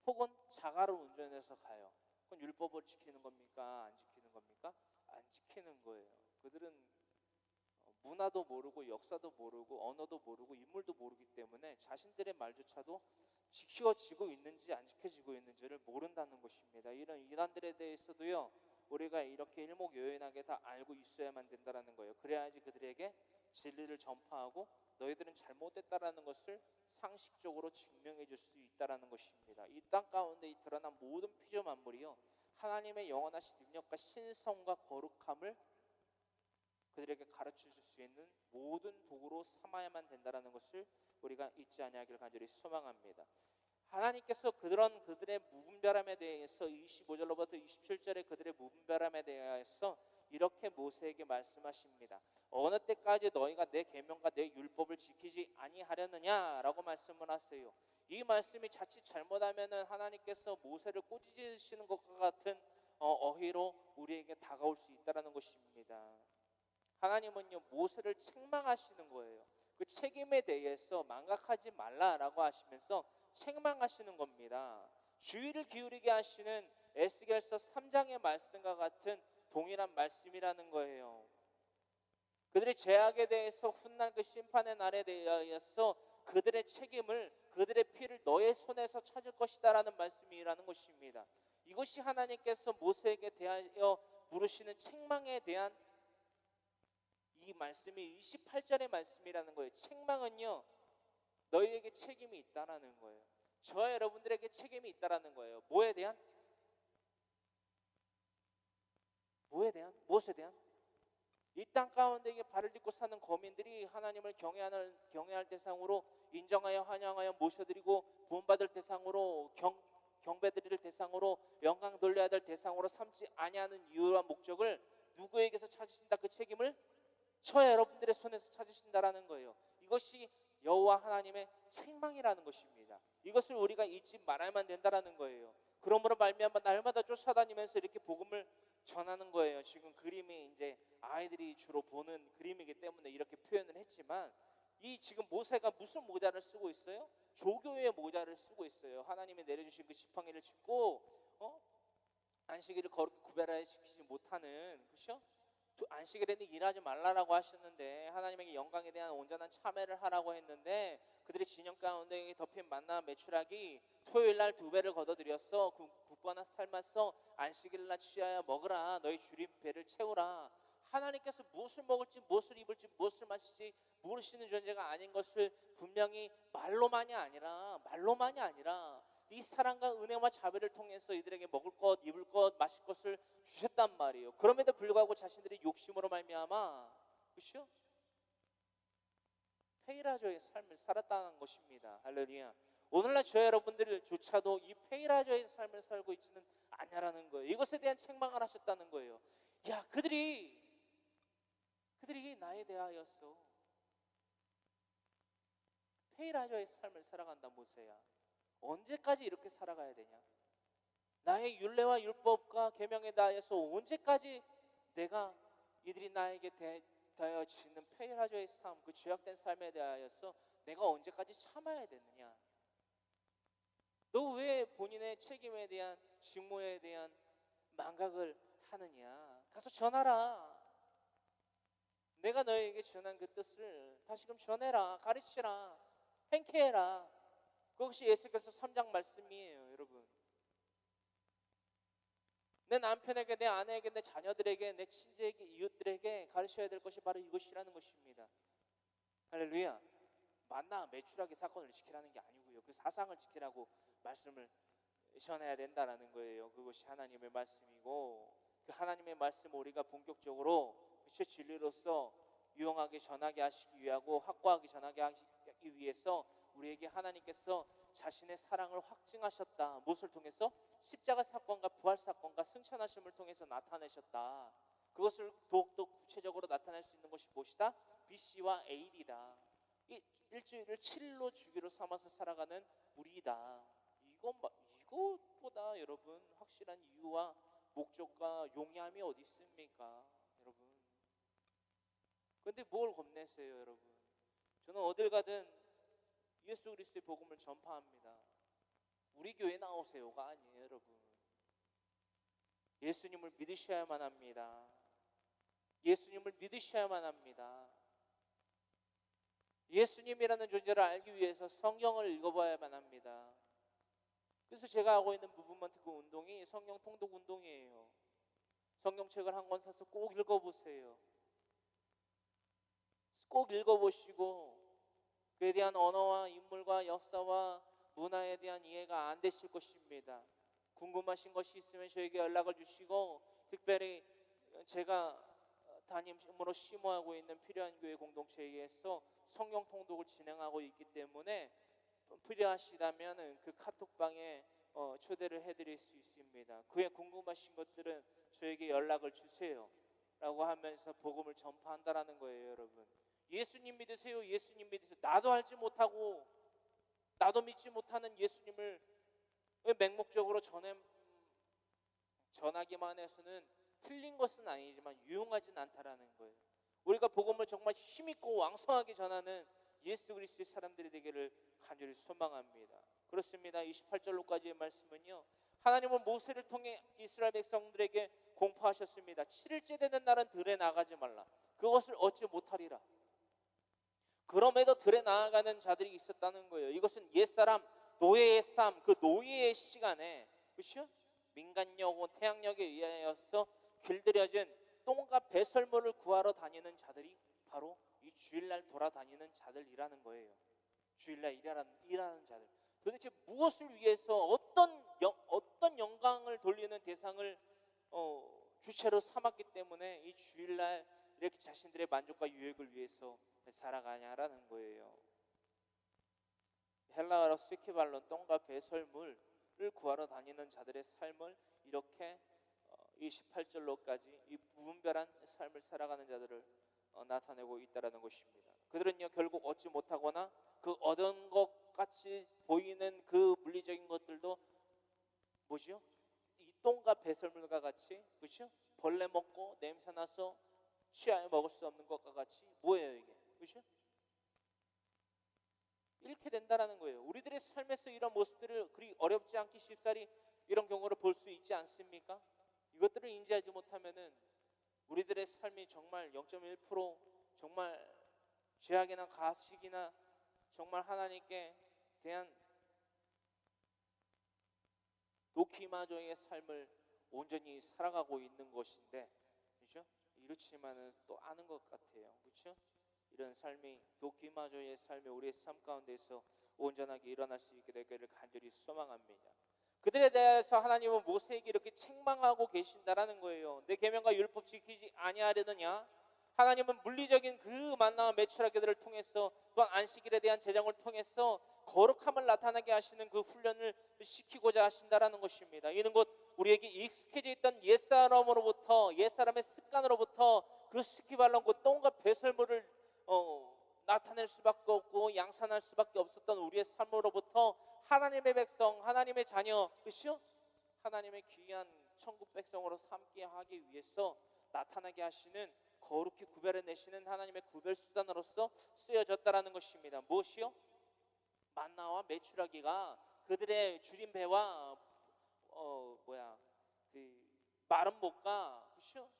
혹은 자가를 운전해서 가요. 그건 율법을 지키는 겁니까? 안 지키는 겁니까? 안 지키는 거예요. 그들은 문화도 모르고 역사도 모르고 언어도 모르고 인물도 모르기 때문에 자신들의 말조차도 지켜지고 있는지 안 지켜지고 있는지를 모른다는 것입니다. 이런 이단들에 대해서도요, 우리가 이렇게 일목요연하게 다 알고 있어야만 된다는 거예요. 그래야지 그들에게 진리를 전파하고 너희들은 잘못됐다라는 것을 상식적으로 증명해 줄 수 있다라는 것입니다. 이 땅 가운데 드러난 모든 피조 만물이요, 하나님의 영원하신 능력과 신성과 거룩함을 그들에게 가르쳐 줄 수 있는 모든 도구로 삼아야만 된다라는 것을 우리가 잊지 아니하기를 간절히 소망합니다. 하나님께서 그들의 무분별함에 대해서 25절로부터 27절에 그들의 무분별함에 대해서 이렇게 모세에게 말씀하십니다. 어느 때까지 너희가 내 계명과 내 율법을 지키지 아니하려느냐라고 말씀을 하세요. 이 말씀이 자칫 잘못하면은 하나님께서 모세를 꾸짖으시는 것과 같은 어휘로 우리에게 다가올 수 있다라는 것입니다. 하나님은요, 모세를 책망하시는 거예요. 그 책임에 대해서 망각하지 말라라고 하시면서 책망하시는 겁니다. 주의를 기울이게 하시는 에스겔서 3장의 말씀과 같은 동일한 말씀이라는 거예요. 그들의 죄악에 대해서 훗날 그 심판의 날에 대하여서 그들의 책임을, 그들의 피를 너의 손에서 찾을 것이다라는 말씀이라는 것입니다. 이것이 하나님께서 모세에게 대하여 물으시는 책망에 대한 이 말씀이 28절의 말씀이라는 거예요. 책망은요, 너희에게 책임이 있다라는 거예요. 저와 여러분들에게 책임이 있다라는 거예요. 뭐에 대한? 무엇에 대한? 이 땅 가운데 발을 딛고 사는 거민들이 하나님을 경외할 대상으로 인정하여 환영하여 모셔드리고 구원받을 대상으로 경배드릴 대상으로 영광 돌려야 될 대상으로 삼지 아니하는 이유와 목적을 누구에게서 찾으신다? 그 책임을 저와 여러분들의 손에서 찾으신다라는 거예요. 이것이 여호와 하나님의 책망이라는 것입니다. 이것을 우리가 잊지 말아야만 된다라는 거예요. 그러므로 말미암아 날마다 쫓아다니면서 이렇게 복음을 전하는 거예요. 지금 그림이 이제 아이들이 주로 보는 그림이기 때문에 이렇게 표현을 했지만, 이 지금 모세가 무슨 모자를 쓰고 있어요? 조교의 모자를 쓰고 있어요. 하나님이 내려주신 그 지팡이를 짚고 안식일을 거룩히 구별하여 지키지 못하는, 그렇죠? 안식일에는 일하지 말라라고 하셨는데, 하나님에게 영광에 대한 온전한 참회를 하라고 했는데, 그들이 진영 가운데 덮인 만나 메추라기 토요일 날 2배를 걷어들였어. 굳거나 삶았어. 안식일 날 취하여 먹으라. 너희 주린 배를 채우라. 하나님께서 무엇을 먹을지 무엇을 입을지 무엇을 마실지 모르시는 존재가 아닌 것을 분명히 말로만이 아니라 이 사랑과 은혜와 자비를 통해서 이들에게 먹을 것, 입을 것, 마실 것을 주셨단 말이에요. 그럼에도 불구하고 자신들이 욕심으로 말미암아, 그렇죠? 페이라조의 삶을 살았다는 것입니다. 할렐루야. 오늘날 저 여러분들조차도 이 페이라조의 삶을 살고 있지는 않냐라는 거예요. 이것에 대한 책망을 하셨다는 거예요. 야, 그들이 나에 대하여서 페이라조의 삶을 살아간다. 모세야, 언제까지 이렇게 살아가야 되냐? 나의 율례와 율법과 계명에 대하여서 언제까지 내가 이들이 나에게 대하여 지는 페이라조의 삶, 그 죄악된 삶에 대하여서 내가 언제까지 참아야 되느냐? 너 왜 본인의 책임에 대한, 직무에 대한 망각을 하느냐? 가서 전하라. 내가 너에게 전한 그 뜻을 다시금 전해라, 가르치라, 행케해라. 그것이 에스겔서 3장 말씀이에요. 여러분, 내 남편에게, 내 아내에게, 내 자녀들에게, 내 친지에게, 이웃들에게 가르쳐야 될 것이 바로 이것이라는 것입니다. 할렐루야. 만나 매출하게 사건을 지키라는 게 아니고요. 그 사상을 지키라고 말씀을 전해야 된다라는 거예요. 그것이 하나님의 말씀이고, 그 하나님의 말씀을 우리가 본격적으로 그 진리로서 유용하게 전하게 하시기 위하고 확고하게 전하게 하기 위해서 우리에게 하나님께서 자신의 사랑을 확증하셨다. 무엇을 통해서? 십자가 사건과 부활 사건과 승천하심을 통해서 나타내셨다. 그것을 더욱더 구체적으로 나타낼 수 있는 것이 무엇이다? BC와 AD다. 이 일주일을 7일로 주기로 삼아서 살아가는 우리이다. 이것보다 여러분 확실한 이유와 목적과 용이함이 어디 있습니까, 여러분? 그런데 뭘 겁내세요, 여러분? 저는 어딜 가든 예수 그리스도의 복음을 전파합니다. 우리 교회 나오세요가 아니에요, 여러분. 예수님을 믿으셔야만 합니다. 예수님을 믿으셔야만 합니다. 예수님이라는 존재를 알기 위해서 성경을 읽어봐야만 합니다. 그래서 제가 하고 있는 무브먼트 그 운동이 성경 통독 운동이에요. 성경책을 한 권 사서 꼭 읽어보세요. 꼭 읽어보시고 그에 대한 언어와 인물과 역사와 문화에 대한 이해가 안 되실 것입니다. 궁금하신 것이 있으면 저에게 연락을 주시고, 특별히 제가 담임으로 심호하고 있는 필요한 교회 공동체에서 성경 통독을 진행하고 있기 때문에 필요하시다면 그 카톡방에 초대를 해드릴 수 있습니다. 그에 궁금하신 것들은 저에게 연락을 주세요 라고 하면서 복음을 전파한다라는 거예요, 여러분. 예수님 믿으세요, 예수님 믿으세요. 나도 알지 못하고 나도 믿지 못하는 예수님을 맹목적으로 전하기만 해서는 틀린 것은 아니지만 유용하진 않다라는 거예요. 우리가 복음을 정말 힘있고 왕성하게 전하는 예수 그리스도의 사람들이 되기를 간절히 소망합니다. 그렇습니다. 28절로까지의 말씀은요, 하나님은 모세를 통해 이스라엘 백성들에게 공포하셨습니다. 7일째 되는 날은 들에 나가지 말라. 그것을 얻지 못하리라. 그럼에도 들에 나아가는 자들이 있었다는 거예요. 이것은 옛사람 노예의 삶, 그 노예의 시간에, 그렇죠? 민간여고 태양력에 의하여서 길들여진 똥과 배설물을 구하러 다니는 자들이 바로 이 주일날 돌아다니는 자들이라는 거예요. 주일날 일하는 자들. 도대체 무엇을 위해서 어떤 영광을 돌리는 대상을 주체로 삼았기 때문에 이 주일날 이렇게 자신들의 만족과 유익을 위해서 살아가냐라는 거예요. 헬라어로 스키발론, 똥과 배설물을 구하러 다니는 자들의 삶을 이렇게 28절로까지 이 무분별한 삶을 살아가는 자들을 나타내고 있다라는 것입니다. 그들은요, 결국 얻지 못하거나 그 얻은 것 같이 보이는 그 물리적인 것들도 뭐죠? 이 똥과 배설물과 같이, 그렇죠? 벌레 먹고 냄새 나서 취하여 먹을 수 없는 것과 같이 뭐예요 이게? 그렇죠? 잃게 된다라는 거예요. 우리들의 삶에서 이런 모습들을 그리 어렵지 않게 쉽사리 이런 경우를 볼 수 있지 않습니까? 이것들을 인지하지 못하면은 우리들의 삶이 정말 0.1% 정말 죄악이나 가식이나 정말 하나님께 대한 도키마저의 삶을 온전히 살아가고 있는 것인데, 그렇죠? 이렇지만은 또 아는 것 같아요, 그렇죠? 이런 삶이 도키마저의 삶이 우리의 삶 가운데서 온전하게 일어날 수 있게 되기를 간절히 소망합니다. 그들에 대해서 하나님은 모세에게 이렇게 책망하고 계신다라는 거예요. 내 계명과 율법 지키지 아니하려느냐? 하나님은 물리적인 그 만나와 매출하기들을 통해서, 또한 안식일에 대한 제정을 통해서 거룩함을 나타나게 하시는 그 훈련을 시키고자 하신다라는 것입니다. 이는 곧 우리에게 익숙해져 있던 옛사람의 습관으로부터 그 스키발론, 그 똥과 배설물을 나타낼 수밖에 없고 양산할 수밖에 없었던 우리의 삶으로부터 하나님의 백성, 하나님의 자녀, 그렇죠? 하나님의 귀한 천국 백성으로 삼게 하기 위해서 나타나게 하시는, 거룩히 구별해내시는 하나님의 구별 수단으로서 쓰여졌다라는 것입니다. 무엇이요? 만나와 메추라기가 그들의 줄인 배와 그 마른 목과, 그렇죠?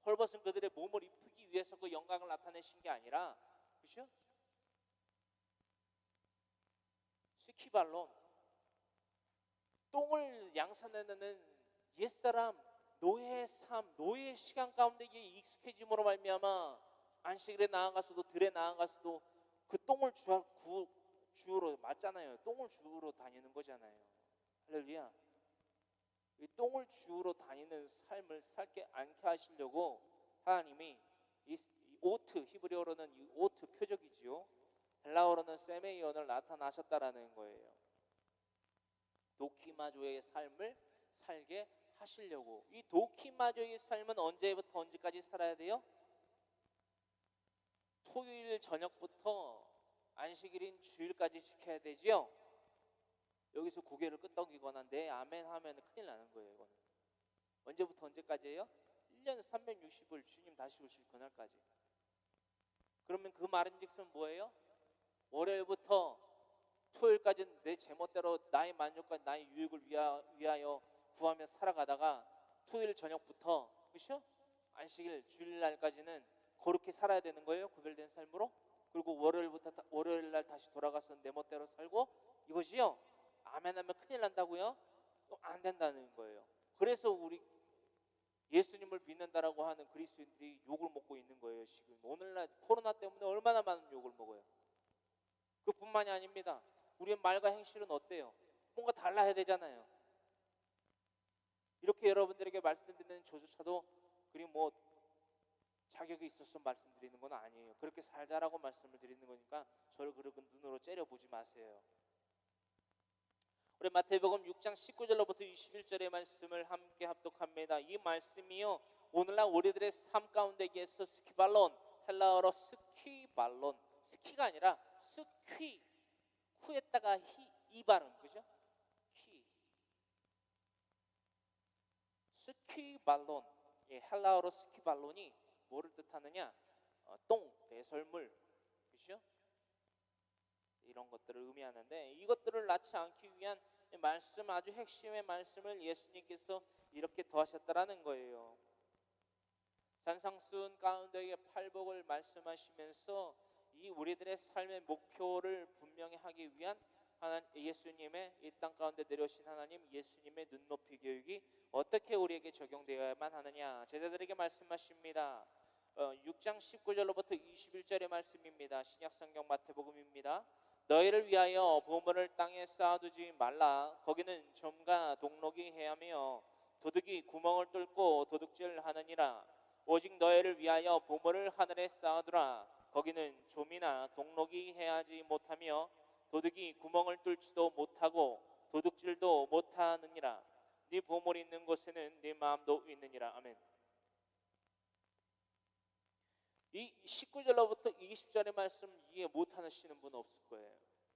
헐벗은 그들의 몸을 입히기 위해서 그 영광을 나타내신 게 아니라, 그렇죠? 스키발론, 똥을 양산해내는 옛사람 노예의 삶, 노예의 시간 가운데 익숙해짐으로 말미암아 안식일에 나아가서도 들에 나아가서도 그 똥을 주우러 맞잖아요. 똥을 주우러 다니는 거잖아요. 할렐루야. 이 똥을 주우러 다니는 삶을 살게 않게 하시려고 하나님이 이 오트, 히브리어로는 이 오트 표적이지요. 헬라어로는 세메이온을 나타나셨다라는 거예요. 도키마조의 삶을 살게 하시려고. 이 도키마조의 삶은 언제부터 언제까지 살아야 돼요? 토요일 저녁부터 안식일인 주일까지 지켜야 되지요. 여기서 고개를 끄덕이거나 네 아멘 하면 큰일 나는 거예요. 이거는 언제부터 언제까지예요? 1년 360일 주님 다시 오실 그날까지. 그러면 그 말인즉슨 뭐예요? 월요일부터 토요일까지는 내 제멋대로 나의 만족과 나의 유익을 위하여 구하며 살아가다가 토요일 저녁부터 그렇죠? 안식일 주일날까지는 거룩히 살아야 되는 거예요. 구별된 삶으로. 그리고 월요일날 다시 돌아가서 내 멋대로 살고 이것이요. 아멘하면 큰일 난다고요? 안 된다는 거예요. 그래서 우리 예수님을 믿는다라고 하는 그리스도인들이 욕을 먹고 있는 거예요. 지금 오늘날 코로나 때문에 얼마나 많은 욕을 먹어요. 그뿐만이 아닙니다. 우리의 말과 행실은 어때요? 뭔가 달라야 되잖아요. 이렇게 여러분들에게 말씀드리는 저조차도 그리 뭐 자격이 있어서 말씀드리는 건 아니에요. 그렇게 살자라고 말씀을 드리는 거니까 저를 그렇게 눈으로 째려보지 마세요. 우리 마태복음 6장 19절로부터 21절의 말씀을 함께 합독합니다. 이 말씀이요 오늘날 우리들의 삶 가운데에서 스키발론, 헬라어로 스키발론, 스키가 아니라 스퀴, 쿠에다가 이 발음, 그죠? 키, 스키발론, 예, 헬라어로 스키발론이 뭐를 뜻하느냐? 똥, 배설물, 그죠? 이런 것들을 의미하는데 이것들을 낳지 않기 위한 말씀, 아주 핵심의 말씀을 예수님께서 이렇게 더하셨다라는 거예요. 산상수훈 가운데의 팔복을 말씀하시면서 이 우리들의 삶의 목표를 분명히 하기 위한 예수님의 이 땅 가운데 내려오신 하나님 예수님의 눈높이 교육이 어떻게 우리에게 적용되어야만 하느냐 제자들에게 말씀하십니다. 6장 19절로부터 21절의 말씀입니다. 신약성경 마태복음입니다. 너희를 위하여 보물을 땅에 쌓아두지 말라. 거기는 좀과 동록이 해하며 도둑이 구멍을 뚫고 도둑질하느니라. 오직 너희를 위하여 보물을 하늘에 쌓아두라. 거기는 좀이나 동록이 해하지 못하며 도둑이 구멍을 뚫지도 못하고 도둑질도 못하느니라. 네 보물이 있는 곳에는 네 마음도 있느니라. 아멘. 이 19절로부터 20절의 말씀 이해 못하시는 분 없을 거예요.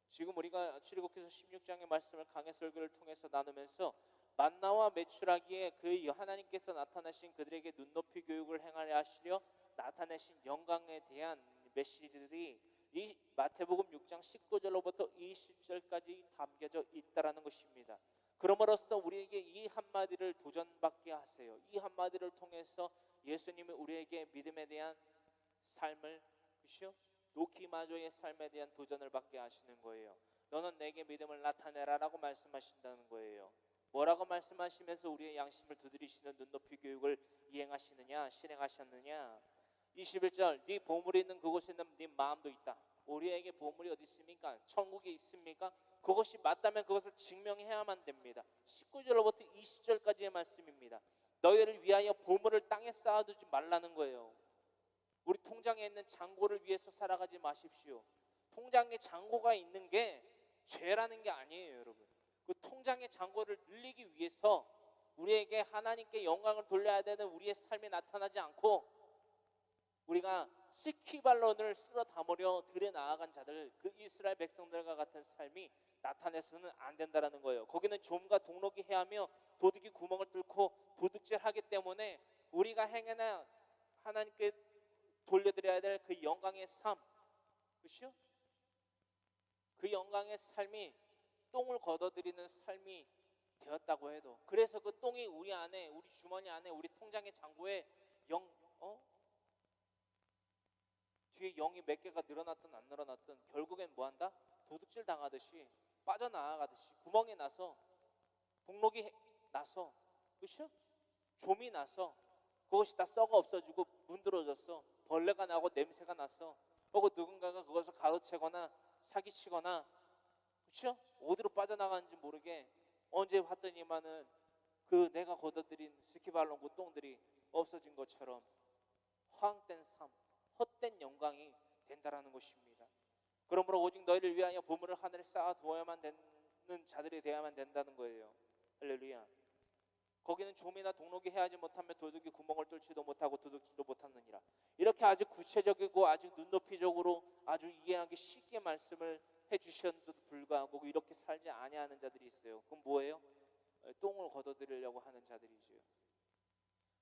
지금 우리가 출애굽기서 16장의 말씀을 강해 설교를 통해서 나누면서 만나와 메추라기에 그 하나님께서 나타나신 그들에게 눈높이 교육을 행하려 하시려 나타내신 영광에 대한 메시지들이 이 마태복음 6장 19절로부터 20절까지 담겨져 있다라는 것입니다. 그럼으로써 우리에게 이 한마디를 도전받게 하세요. 이 한마디를 통해서 예수님이 우리에게 믿음에 대한 삶을 그시요 도키마조의 삶에 대한 도전을 받게 하시는 거예요. 너는 내게 믿음을 나타내라라고 말씀하신다는 거예요. 뭐라고 말씀하시면서 우리의 양심을 두드리시는 눈높이 교육을 이행하시느냐 실행하셨느냐. 21절 네 보물이 있는 그곳에는 네 마음도 있다. 우리에게 보물이 어디 있습니까? 천국에 있습니까? 그것이 맞다면 그것을 증명해야만 됩니다. 19절로부터 20절까지의 말씀입니다. 너희를 위하여 보물을 땅에 쌓아두지 말라는 거예요. 우리 통장에 있는 잔고를 위해서 살아가지 마십시오. 통장에 잔고가 있는 게 죄라는 게 아니에요, 여러분. 그 통장의 잔고를 늘리기 위해서 우리에게 하나님께 영광을 돌려야 되는 우리의 삶이 나타나지 않고 우리가 스키발론을 쓸어 담으려 들에 나아간 자들, 그 이스라엘 백성들과 같은 삶이 나타내서는 안 된다라는 거예요. 거기는 좀과 동록이 해하며 도둑이 구멍을 뚫고 도둑질하기 때문에 우리가 행해나 하나님께 돌려드려야 될 그 영광의 삶, 그렇죠? 그 영광의 삶이 똥을 걷어들이는 삶이 되었다고 해도, 그래서 그 똥이 우리 안에, 우리 주머니 안에, 우리 통장의 잔고에 뒤에 영이 몇 개가 늘어났든 안 늘어났든 결국엔 뭐한다? 도둑질 당하듯이 빠져나가듯이 구멍이 나서 동록이 나서 그렇죠? 좀이 나서 그것이 다 썩어 없어지고 문드러져서 벌레가 나고 냄새가 나서 혹은 누군가가 그것을 가로채거나 사기치거나, 그렇죠? 어디로 빠져나가는지 모르게 언제 봤더니만은 그 내가 걷어들인 스키발론 그 똥들이 없어진 것처럼 허황된 삶, 헛된 영광이 된다라는 것입니다. 그러므로 오직 너희를 위하여 보물을 하늘에 쌓아 두어야만 되는 자들이 되어야만 된다는 거예요. 할렐루야. 거기는 좀이나 동록이 해하지 못하며 도둑이 구멍을 뚫지도 못하고 도둑질도 못하느니라. 이렇게 아주 구체적이고 아주 눈높이적으로 아주 이해하기 쉽게 말씀을 해주셨는데도 불구하고 이렇게 살지 아니하는 자들이 있어요. 그럼 뭐예요? 똥을 걷어들이려고 하는 자들이죠.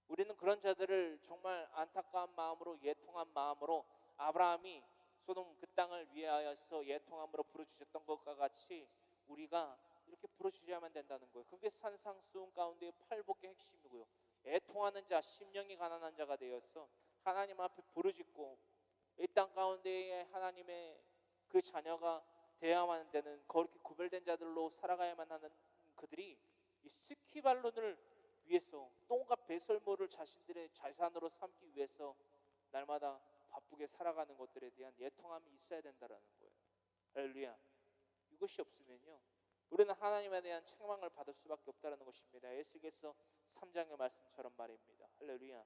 우리는 그런 자들을 정말 안타까운 마음으로, 예통한 마음으로, 아브라함이 소돔 그 땅을 위하여서 예통함으로 부르주셨던 것과 같이 우리가 이렇게 부르주셔야만 된다는 거예요. 그게 산상수훈 가운데의 팔복의 핵심이고요. 애통하는 자, 심령이 가난한 자가 되어서 하나님 앞에 부르짖고 이 땅 가운데에 하나님의 그 자녀가 되어야만 되는, 그렇게 구별된 자들로 살아가야만 하는 그들이 이 스키발론을 위해서, 똥과 배설물을 자신들의 자산으로 삼기 위해서 날마다 바쁘게 살아가는 것들에 대한 예통함이 있어야 된다는 거예요. 할렐루야. 이것이 없으면요, 우리는 하나님에 대한 책망을 받을 수밖에 없다는 것입니다. 에스겔서 3장의 말씀처럼 말입니다. 할렐루야.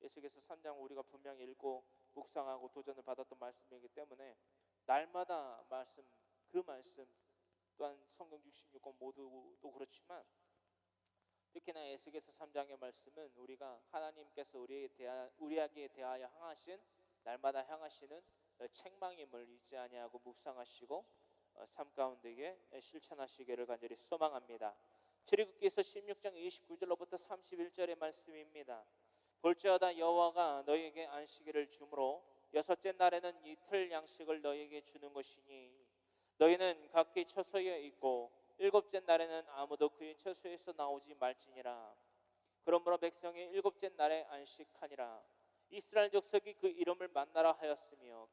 에스겔서 3장 우리가 분명히 읽고 묵상하고 도전을 받았던 말씀이기 때문에 날마다 말씀, 그 말씀 또한 성경 66권 모두도 그렇지만 특히나 에스겔서 3장의 말씀은 우리가 하나님께서 우리에게 대하여 향하신, 날마다 향하시는 책망임을 잊지 아니하고 묵상하시고 삶 가운데에 실천하시기를 간절히 소망합니다. 출애굽기서 16장 29절로부터 31절의 말씀입니다. 볼지어다 여호와가 너희에게 안식일을 주므로 여섯째 날에는 이틀 양식을 너희에게 주는 것이니 너희는 각기 처소에 있고 일곱째 날에는 아무도 그의 처소에서 나오지 말지니라. 그러므로 백성이 일곱째 날에 안식하니라. 이스라엘 족속이 그 이름을 만나라 하였으며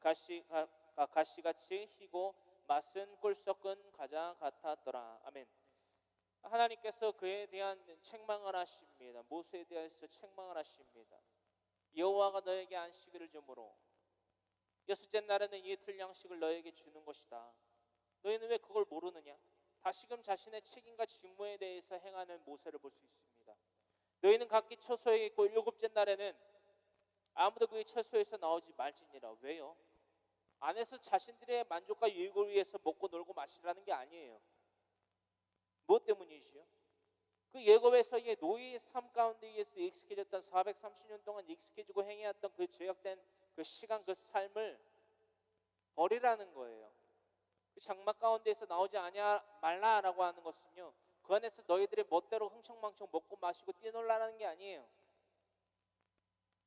가시같이 희고 맛은 꿀 섞은 과자 같았더라. 아멘. 하나님께서 그에 대한 책망을 하십니다. 모세에 대해서 책망을 하십니다. 여호와가 너에게 안식일을 주므로 여섯째 날에는 이틀 양식을 너에게 주는 것이다. 너희는 왜 그걸 모르느냐? 다시금 자신의 책임과 직무에 대해서 행하는 모세를 볼 수 있습니다. 너희는 각기 처소에 있고 일곱째 날에는 아무도 그의 처소에서 나오지 말지니라. 왜요? 안에서 자신들의 만족과 유익을 위해서 먹고 놀고 마시라는 게 아니에요. 무엇 때문이지요? 그 예굽에서의 노예의 삶 가운데 의해서 익숙해졌던 430년 동안 익숙해지고 행해왔던 그 죄악된 그 시간, 그 삶을 버리라는 거예요. 그 장막 가운데에서 나오지 말라라고 하는 것은요, 그 안에서 너희들의 멋대로 흥청망청 먹고 마시고 뛰놀라는 게 아니에요.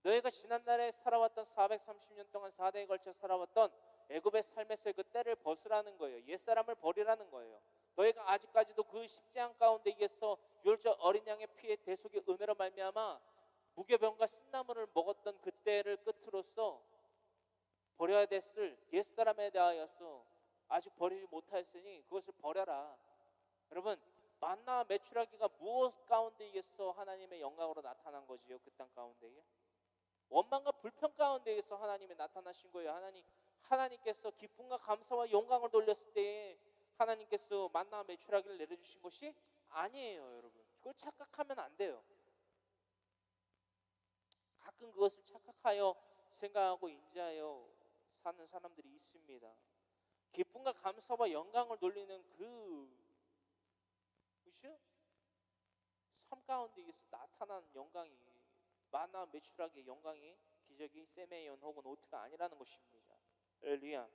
너희가 지난날에 살아왔던 430년 동안 4대에 걸쳐 살아왔던 애굽의 삶에서의 그 때를 벗으라는 거예요. 옛사람을 버리라는 거예요. 너희가 아직까지도 그 십재앙 가운데 의해서 유월절 어린 양의 피의 대속의 은혜로 말미암아 무교병과 신나무를 먹었던 그 때를 끝으로써 버려야 됐을 옛사람에 대하여서 아직 버리지 못하였으니 그것을 버려라. 여러분, 만나와 메추라기가 무엇 가운데 의해서 하나님의 영광으로 나타난 거지요? 그 땅 가운데에 원망과 불평 가운데에서 하나님이 나타나신 거예요. 하나님께서 기쁨과 감사와 영광을 돌렸을 때에 하나님께서 만나와 메추라기를 내려주신 것이 아니에요. 여러분, 그걸 착각하면 안 돼요. 가끔 그것을 착각하여 생각하고 인지하여 사는 사람들이 있습니다. 기쁨과 감사와 영광을 돌리는 그것이요? 삶 가운데에서 나타난 영광이, 만나 메추라기의 영광이 기적이 세메이온 혹은 오트가 아니라는 것입니다. 할렐루야.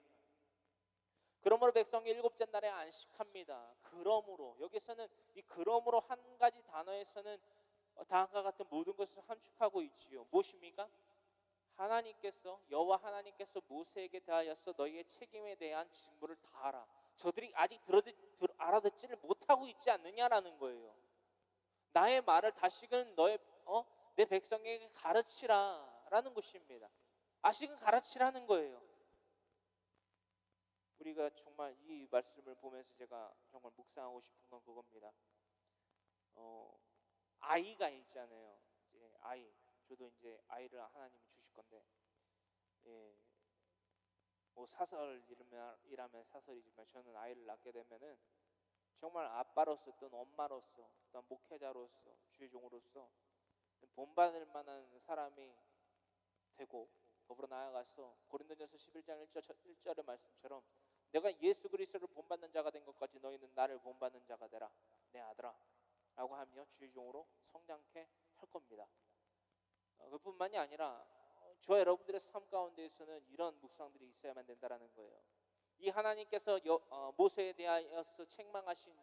그러므로 백성이 일곱째 날에 안식합니다. 그러므로, 여기서는 이 그러므로 한 가지 단어에서는 다음과 같은 모든 것을 함축하고 있지요. 무엇입니까? 하나님께서, 여호와 하나님께서 모세에게 대하여서 너희의 책임에 대한 직무를 다하라. 저들이 아직 알아듣지를 못하고 있지 않느냐라는 거예요. 나의 말을 다시금 내 백성에게 가르치라라는 것입니다. 아직은 가르치라는 거예요. 우리가 정말 이 말씀을 보면서 제가 정말 묵상하고 싶은 건 그겁니다. 아이가 있잖아요. 이제 아이, 저도 이제 아이를 하나님이 주실 건데, 뭐 사설이라면 사설이지만 저는 아이를 낳게 되면은 정말 아빠로서 또 엄마로서 또 목회자로서 주의종으로서 본받을 만한 사람이 되고 더불어 나아가서 고린도전서 11장 1절의 말씀처럼 내가 예수 그리스도를 본받는 자가 된 것까지 너희는 나를 본받는 자가 되라 내 아들아 라고 하며 주의종으로 성장케 할 겁니다. 그뿐만이 아니라 저와 여러분들의 삶 가운데에서는 이런 묵상들이 있어야만 된다는 거예요. 이 하나님께서 모세에 대하여서 책망하신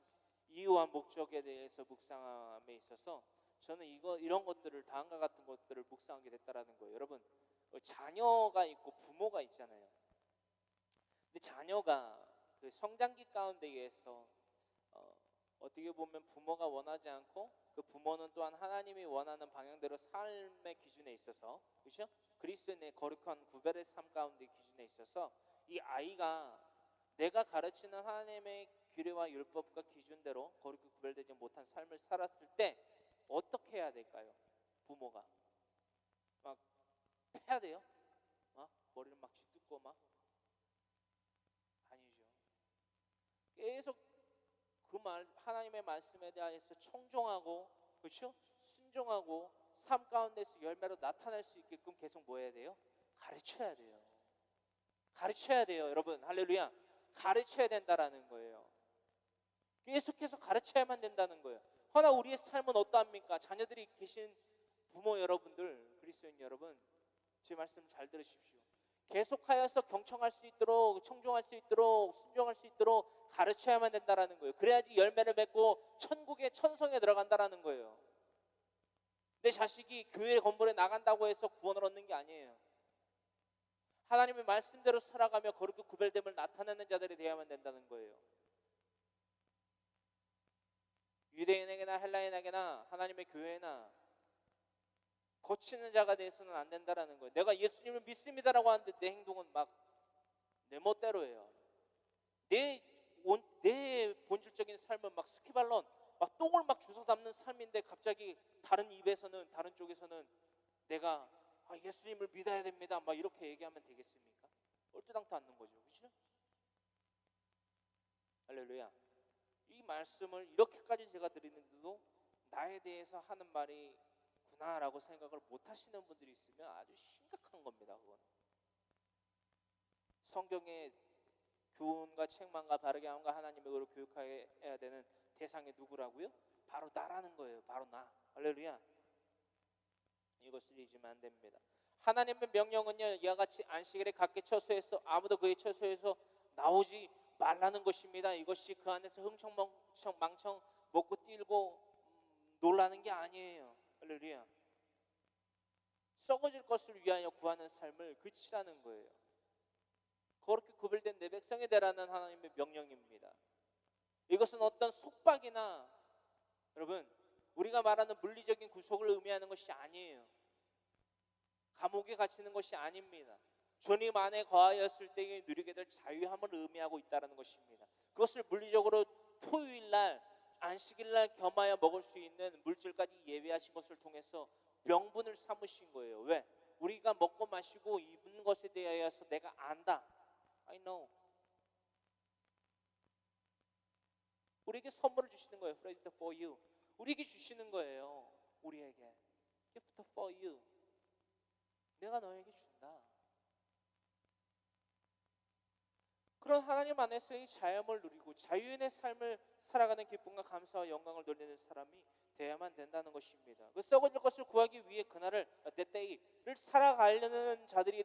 이유와 목적에 대해서 묵상함에 있어서 저는 이런 것들을 다음과 같은 것들을 묵상하게 됐다라는 거예요. 여러분, 자녀가 있고 부모가 있잖아요. 근데 자녀가 그 성장기 가운데에서 어떻게 보면 부모가 원하지 않고 그 부모는 또한 하나님이 원하는 방향대로 삶의 기준에 있어서 그렇죠? 그리스도의 내 거룩한 구별의 삶 가운데 기준에 있어서 이 아이가 내가 가르치는 하나님의 규례와 율법과 기준대로 거룩히 구별되지 못한 삶을 살았을 때 어떻게 해야 될까요? 부모가 막 패야 돼요? 머리를 막 쥐뜯고 막 아니죠. 계속 그 하나님의 말씀에 대해서 청종하고 그렇죠? 순종하고 삶 가운데서 열매로 나타날 수 있게끔 계속 뭐 해야 돼요? 가르쳐야 돼요. 가르쳐야 돼요, 여러분. 할렐루야. 가르쳐야 된다라는 거예요. 계속해서 가르쳐야만 된다는 거예요. 허나 우리의 삶은 어떠합니까? 자녀들이 계신 부모 여러분들, 그리스도인 여러분, 제 말씀 잘 들으십시오. 계속하여서 경청할 수 있도록, 청종할 수 있도록, 순종할 수 있도록 가르쳐야만 된다라는 거예요. 그래야지 열매를 맺고 천국의 천성에 들어간다라는 거예요. 내 자식이 교회 건물에 나간다고 해서 구원을 얻는 게 아니에요. 하나님의 말씀대로 살아가며 거룩히 구별됨을 나타내는 자들이 되어야만 된다는 거예요. 유대인에게나 헬라인에게나 하나님의 교회나 거치는 자가 돼서는 안 된다라는 거예요. 내가 예수님을 믿습니다라고 하는데 내 행동은 막 내 멋대로예요. 내 본질적인 삶은 막 스키발론, 막 똥을 막 주워 담는 삶인데 갑자기 다른 입에서는 다른 쪽에서는 내가 예수님을 믿어야 됩니다. 막 이렇게 얘기하면 되겠습니까? 얼토당토 않는 거죠, 그렇죠? 할렐루야. 이 말씀을 이렇게까지 제가 드리는데도 나에 대해서 하는 말이 구나라고 생각을 못 하시는 분들이 있으면 아주 심각한 겁니다. 그건 성경의 교훈과 책망과 바르게 함과 하나님의 의로 교육해야 되는 대상이 누구라고요? 바로 나라는 거예요. 바로 나. 할렐루야. 이것을 잊으면 안 됩니다. 하나님의 명령은요, 이와 같이 안식일에 각기 처소에서 아무도 그의 처소에서 나오지 말라는 것입니다. 이것이 그 안에서 흥청망청 먹고 뛰고 놀라는 게 아니에요. 할렐루야. 썩어질 것을 위하여 구하는 삶을 그치라는 거예요. 그렇게 구별된 내 백성이 되라는 하나님의 명령입니다. 이것은 어떤 속박이나 여러분 우리가 말하는 물리적인 구속을 의미하는 것이 아니에요. 감옥에 갇히는 것이 아닙니다. 주님 안에 거하였을 때에 누리게 될 자유함을 의미하고 있다는 것입니다. 그것을 물리적으로 토요일날 안식일날 겸하여 먹을 수 있는 물질까지 예배하신 것을 통해서 명분을 삼으신 거예요. 왜? 우리가 먹고 마시고 입는 것에 대하여서 내가 안다. I know. 우리에게 선물을 주시는 거예요. Praise for you. 우리에게 주시는 거예요. 우리에게 gift for you. 내가 너에게 준다. 그런 하나님 안에서의 자유함을 누리고 자유인의 삶을 살아가는 기쁨과 감사와 영광을 돌리는 사람이 돼야만 된다는 것입니다. 그 썩어질 것을 구하기 위해 그날을 때때이를 살아가려는 자들이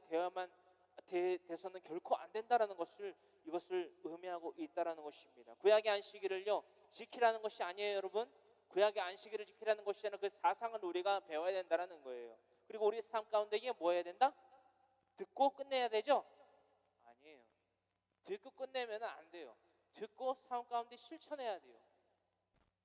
돼서는 결코 안 된다라는 것을 이것을 의미하고 있다라는 것입니다. 구약의 안식일을요 지키라는 것이 아니에요, 여러분. 구약의 안식일을 지키라는 것이 아니라 그 사상을 우리가 배워야 된다라는 거예요. 그리고 우리 삶 가운데 이게 뭐 해야 된다? 듣고 끝내야 되죠? 아니에요. 듣고 끝내면 안 돼요. 듣고 삶 가운데 실천해야 돼요.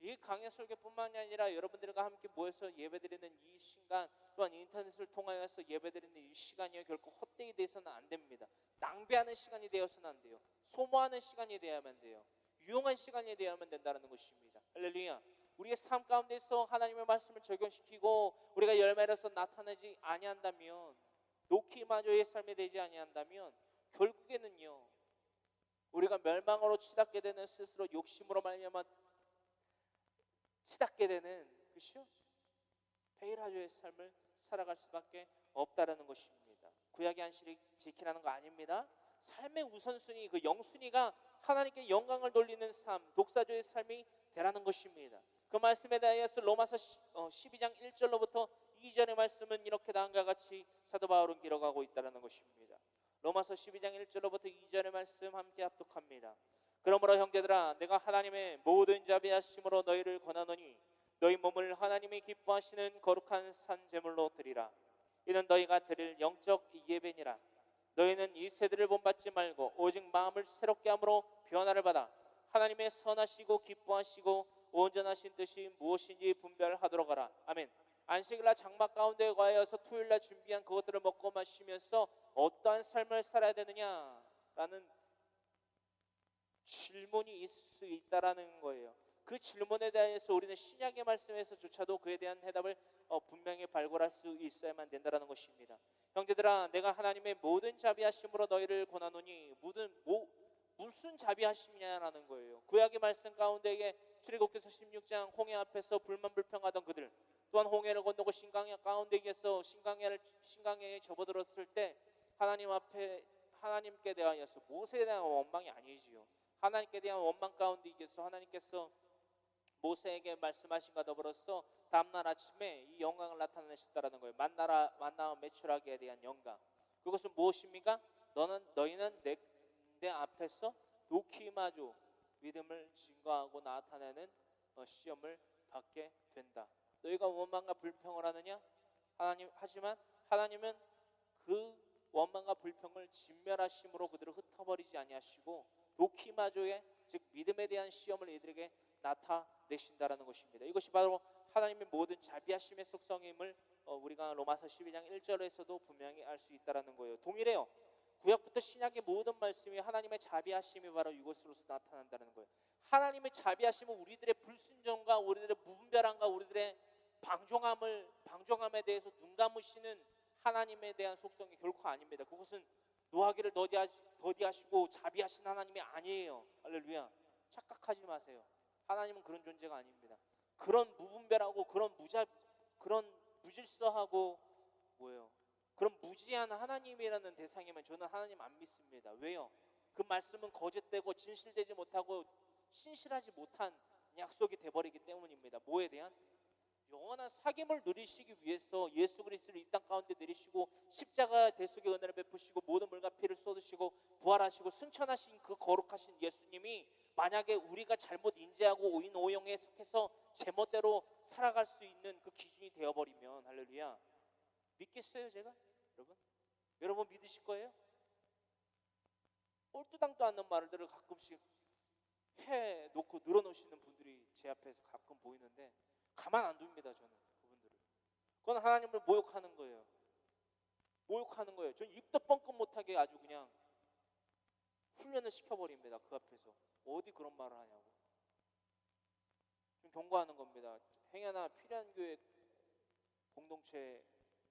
이 강의 설교뿐만이 아니라 여러분들과 함께 모여서 예배드리는 이 시간 또한 인터넷을 통하여서 예배드리는 이 시간이요 결코 헛되이 되어서는 안 됩니다. 낭비하는 시간이 되어서는 안 돼요. 소모하는 시간이 되어야만 돼요. 유용한 시간이 되어야만 된다는 것입니다. 할렐루야. 우리의 삶 가운데서 하나님의 말씀을 적용시키고 우리가 열매로서 나타나지 아니한다면 놓기마저의 삶이 되지 아니한다면 결국에는요, 우리가 멸망으로 치닫게 되는, 스스로 욕심으로 말미암아 치닫게 되는 그것이요, 베일하조의 삶을 살아갈 수밖에 없다라는 것입니다. 구약의 안식일 지키라는 거 아닙니다. 삶의 우선순위, 그 영순위가 하나님께 영광을 돌리는 삶, 독사조의 삶이 되라는 것입니다. 그 말씀에 대하여서 로마서 12장 1절로부터 2절의 말씀은 이렇게 다음과 같이 사도 바울은 기록하고 있다는 것입니다. 로마서 12장 1절로부터 2절의 말씀 함께 합독합니다. 그러므로 형제들아, 내가 하나님의 모든 자비하심으로 너희를 권하노니 너희 몸을 하나님이 기뻐하시는 거룩한 산 제물로 드리라. 이는 너희가 드릴 영적 예배니라. 너희는 이 세대를 본받지 말고 오직 마음을 새롭게 함으로 변화를 받아 하나님의 선하시고 기뻐하시고 온전하신 뜻이 무엇인지 분별하도록 하라. 아멘. 안식일날 장막 가운데 과하여서 토요일날 준비한 그것들을 먹고 마시면서 어떠한 삶을 살아야 되느냐라는 질문이 있을 수 있다라는 거예요. 그 질문에 대해서 우리는 신약의 말씀에서조차도 그에 대한 해답을 분명히 발굴할 수 있어야만 된다라는 것입니다. 형제들아, 내가 하나님의 모든 자비하심으로 너희를 권하노니 무슨 자비하심이냐라는 거예요. 구약의 말씀 가운데에 출애굽기서 16장 홍해 앞에서 불만불평하던 그들, 또한 홍해를 건너고 신강야 가운데에서 신강야에 접어들었을 때 하나님께 대하여서 모세에 대한 원망이 아니지요. 하나님께 대한 원망 가운데에서 하나님께서 모세에게 말씀하신과 더불어서 다음날 아침에 이 영광을 나타내셨다라는 거예요. 만나와 메추라기에 대한 영광. 그것은 무엇입니까? 너희는 내 앞에서 도키마조 믿음을 증거하고 나타내는 시험을 받게 된다. 너희가 원망과 불평을 하느냐? 하지만 하나님은 그 원망과 불평을 진멸하심으로 그들을 흩어버리지 아니하시고 도키마조의 즉 믿음에 대한 시험을 이들에게 나타내신다라는 것입니다. 이것이 바로 하나님의 모든 자비하심의 속성임을 우리가 로마서 12장 1절에서도 분명히 알 수 있다라는 거예요. 동일해요. 구약부터 신약의 모든 말씀이 하나님의 자비하심이 바로 이것으로서 나타난다는 거예요. 하나님의 자비하심은 우리들의 불순종과 우리들의 무분별함과 우리들의 방종함에 대해서 눈 감으시는 하나님에 대한 속성이 결코 아닙니다. 그것은 노하기를 더디하시고 자비하신 하나님이 아니에요. 할렐루야. 착각하지 마세요. 하나님은 그런 존재가 아닙니다. 그런 무분별하고 그런 무질서하고 그런 무지한 하나님이라는 대상이면 저는 하나님 안 믿습니다. 왜요? 그 말씀은 거짓되고 진실되지 못하고 신실하지 못한 약속이 돼버리기 때문입니다. 뭐에 대한? 영원한 사귐을 누리시기 위해서 예수 그리스도를 이 땅 가운데 내리시고 십자가 대속의 은혜를 베푸시고 모든 물과 피를 쏟으시고 부활하시고 승천하신 그 거룩하신 예수님이 만약에 우리가 잘못 인지하고 오인오용에 속해서 제멋대로 살아갈 수 있는 그 기준이 되어버리면 할렐루야, 믿겠어요 제가? 여러분 믿으실 거예요? 꼴뚜당도 않는 말들을 가끔씩 해놓고 늘어놓으시는 분들이 제 앞에서 가끔 보이는데 가만 안 둡니다. 저는 그분들을. 그건 하나님을 모욕하는 거예요. 저는 입도 뻥끗 못하게 아주 그냥 훈련을 시켜버립니다. 그 앞에서 어디 그런 말을 하냐고. 좀 경고하는 겁니다. 행여나 필요한 교회 공동체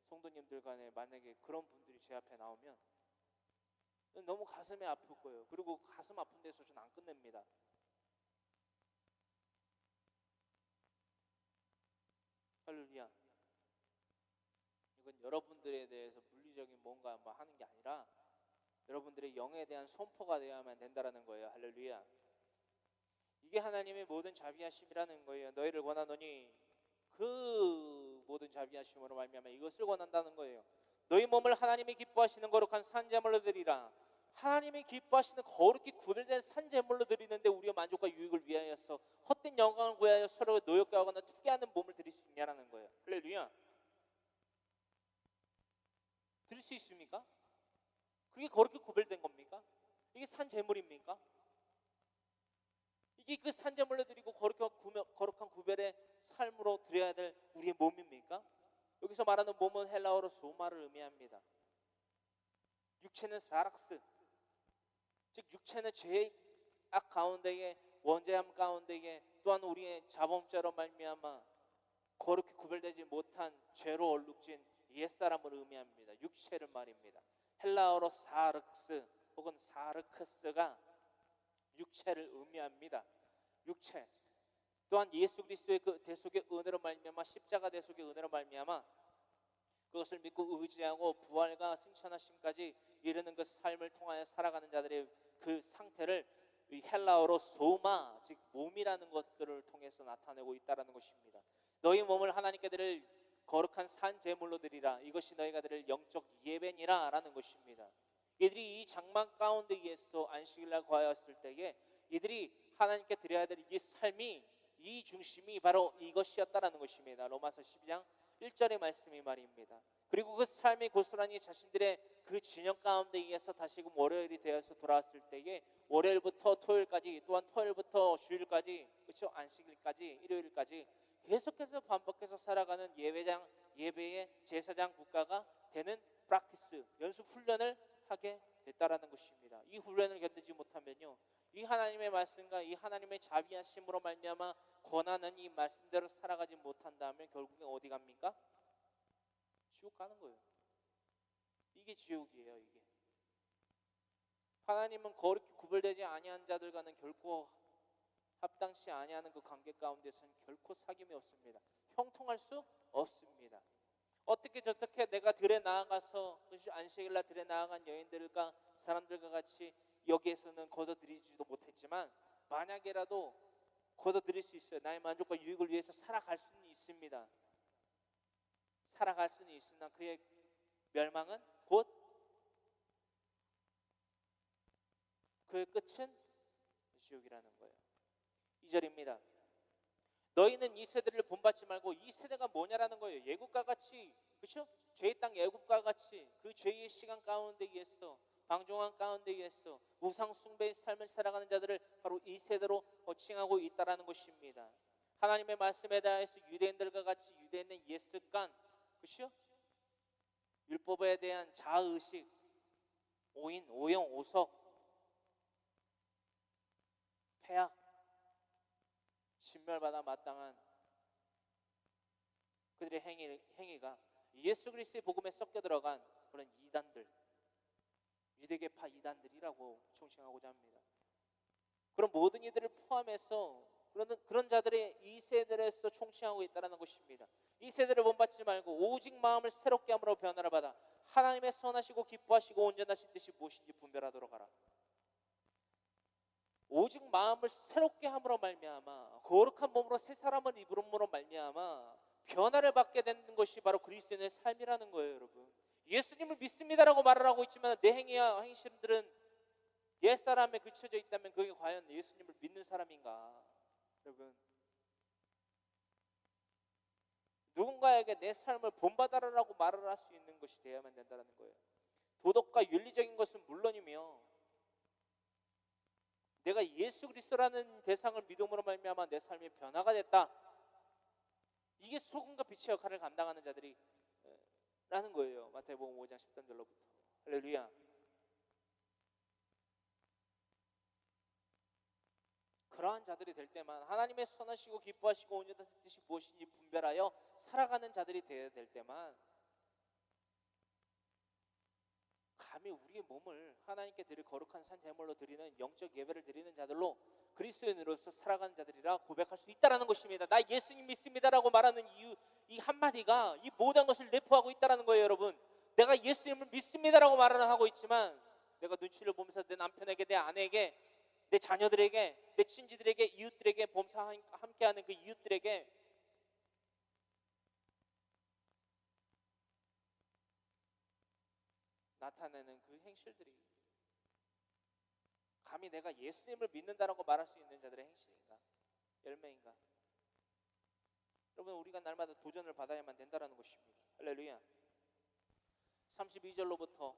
성도님들 간에 만약에 그런 분들이 제 앞에 나오면 너무 가슴이 아플 거예요. 그리고 가슴 아픈 데서 저는 안 끝냅니다. 할렐루야. 이건 여러분들에 대해서 물리적인 뭔가 하는 게 아니라 여러분들의 영에 대한 선포가 되어야만 된다라는 거예요. 할렐루야. 이게 하나님의 모든 자비하심이라는 거예요. 너희를 권하노니 그 모든 자비하심으로 말미암아 이것을 권한다는 거예요. 너희 몸을 하나님이 기뻐하시는 거룩한 산제물로 드리라. 하나님이 기뻐하시는 거룩히 구별된 산제물로 드리는데 우리의 만족과 유익을 위하여서 헛된 영광을 구하여 서로 노엽게 하거나 투기하는 몸을 드릴 수 있냐라는 거예요. 할렐루야. 드릴 수 있습니까? 그게 거룩히 구별된 겁니까? 이게 산제물입니까? 이게 그 산제물로 드리고 거룩한 구별의 삶으로 드려야 될 우리의 몸입니까? 여기서 말하는 몸은 헬라어로 소마를 의미합니다. 육체는 사락스, 즉 육체는 죄의 악 가운데에 원죄함 가운데에 또한 우리의 자범죄로 말미암아 거룩히 구별되지 못한 죄로 얼룩진 옛사람을 의미합니다. 육체를 말입니다. 헬라어로 사르크스, 혹은 사르크스가 육체를 의미합니다. 육체. 또한 예수 그리스도의 그 대속의 은혜로 말미암아, 십자가 대속의 은혜로 말미암아 그것을 믿고 의지하고 부활과 승천하심까지 이르는 그 삶을 통하여 살아가는 자들의 그 상태를 이 헬라어로 소마, 즉 몸이라는 것들을 통해서 나타내고 있다라는 것입니다. 너희 몸을 하나님께 드릴 거룩한 산 제물로 드리라, 이것이 너희가 드릴 영적 예배니라 라는 것입니다. 이들이 이 장막 가운데에서 안식일날 거하였을 때에 이들이 하나님께 드려야 될 이 삶이, 이 중심이 바로 이것이었다라는 것입니다. 로마서 12장 1절의 말씀이 말입니다. 그리고 그 삶이 고스란히 자신들의 그 진영 가운데에서 다시금 월요일이 되어서 돌아왔을 때에 월요일부터 토요일까지, 또한 토요일부터 주일까지, 그렇죠? 안식일까지, 일요일까지 계속해서 반복해서 살아가는 예배의 제사장 국가가 되는 프랙티스, 연습 훈련을 하게 됐다라는 것입니다. 이 훈련을 견디지 못하면요, 이 하나님의 말씀과 이 하나님의 자비하심으로 말미암아 권하는 이 말씀대로 살아가지 못한다면 결국엔 어디 갑니까? 지옥 가는 거예요. 이게 지옥이에요. 이게 하나님은 거룩히 구별되지 아니한 자들과는 결코 합당치 아니하는 그 관계 가운데서는 결코 사귐이 없습니다. 형통할 수 없습니다. 어떻게 저렇게 내가 들에 나아가서 안식일날 들에 나아간 여인들과 사람들과 같이 여기에서는 거둬들이지도 못했지만 만약에라도 거둬들일 수 있어요. 나의 만족과 유익을 위해서 살아갈 수는 있습니다. 살아갈 수는 있으나 그의 멸망은 곧, 그의 끝은 지옥이라는 거예요. 2절입니다. 너희는 이 세대를 본받지 말고, 이 세대가 뭐냐라는 거예요. 예굽과 같이, 그렇죠? 죄의 땅 예굽과 같이 그 죄의 시간 가운데에서, 방종한 가운데에서 우상 숭배의 삶을 살아가는 자들을 바로 이 세대로 칭하고 있다라는 것입니다. 하나님의 말씀에 대해서 유대인들과 같이 유대인의 옛 습관, 그렇죠? 율법에 대한 자의식, 오인, 오용, 오석, 폐악, 진멸받아 마땅한 그들의 행위가 예수 그리스도의 복음에 섞여 들어간 그런 이단들, 유대계파 이단들이라고 총칭하고자 합니다. 그런 모든 이들을 포함해서 그런 자들의 이 세대에서 총칭하고 있다는 것입니다. 이 세대를 본받지 말고 오직 마음을 새롭게 함으로 변화를 받아 하나님의 선하시고 기뻐하시고 온전하신 뜻이 무엇인지 분별하도록 하라. 오직 마음을 새롭게 함으로 말미암아 거룩한 몸으로 새 사람을 입음으로 말미암아 변화를 받게 되는 것이 바로 그리스도인의 삶이라는 거예요. 여러분, 예수님을 믿습니다라고 말을 하고 있지만 내 행위와 행실들은 옛사람에 그쳐져 있다면 그게 과연 예수님을 믿는 사람인가? 여러분, 누군가에게 내 삶을 본받아라라고 말을 할 수 있는 것이 되어야만 된다는 거예요. 도덕과 윤리적인 것은 물론이며 내가 예수 그리스도라는 대상을 믿음으로 말미암아 내 삶이 변화가 됐다, 이게 소금과 빛의 역할을 감당하는 자들이 라는 거예요. 마태복음 5장 13절로부터. 할렐루야. 그러한 자들이 될 때만, 하나님의 선하시고 기뻐하시고 온전한 뜻이 무엇인지 분별하여 살아가는 자들이 되어야 될 때만, 감히 우리의 몸을 하나님께 드릴 거룩한 산 제물로 드리는 영적 예배를 드리는 자들로 그리스도인으로서 살아가는 자들이라 고백할 수 있다라는 것입니다. 나 예수님 믿습니다라고 말하는 이유, 이 한마디가 이 모든 것을 내포하고 있다라는 거예요. 여러분, 내가 예수님을 믿습니다라고 말을 하고 있지만 내가 눈치를 보면서 내 남편에게, 내 아내에게, 내 자녀들에게, 내 친지들에게, 이웃들에게, 범사 함께하는 그 이웃들에게 나타내는 그 행실들이 감히 내가 예수님을 믿는다라고 말할 수 있는 자들의 행실인가? 열매인가? 여러분, 우리가 날마다 도전을 받아야만 된다는 것입니다. 할렐루야. 32절로부터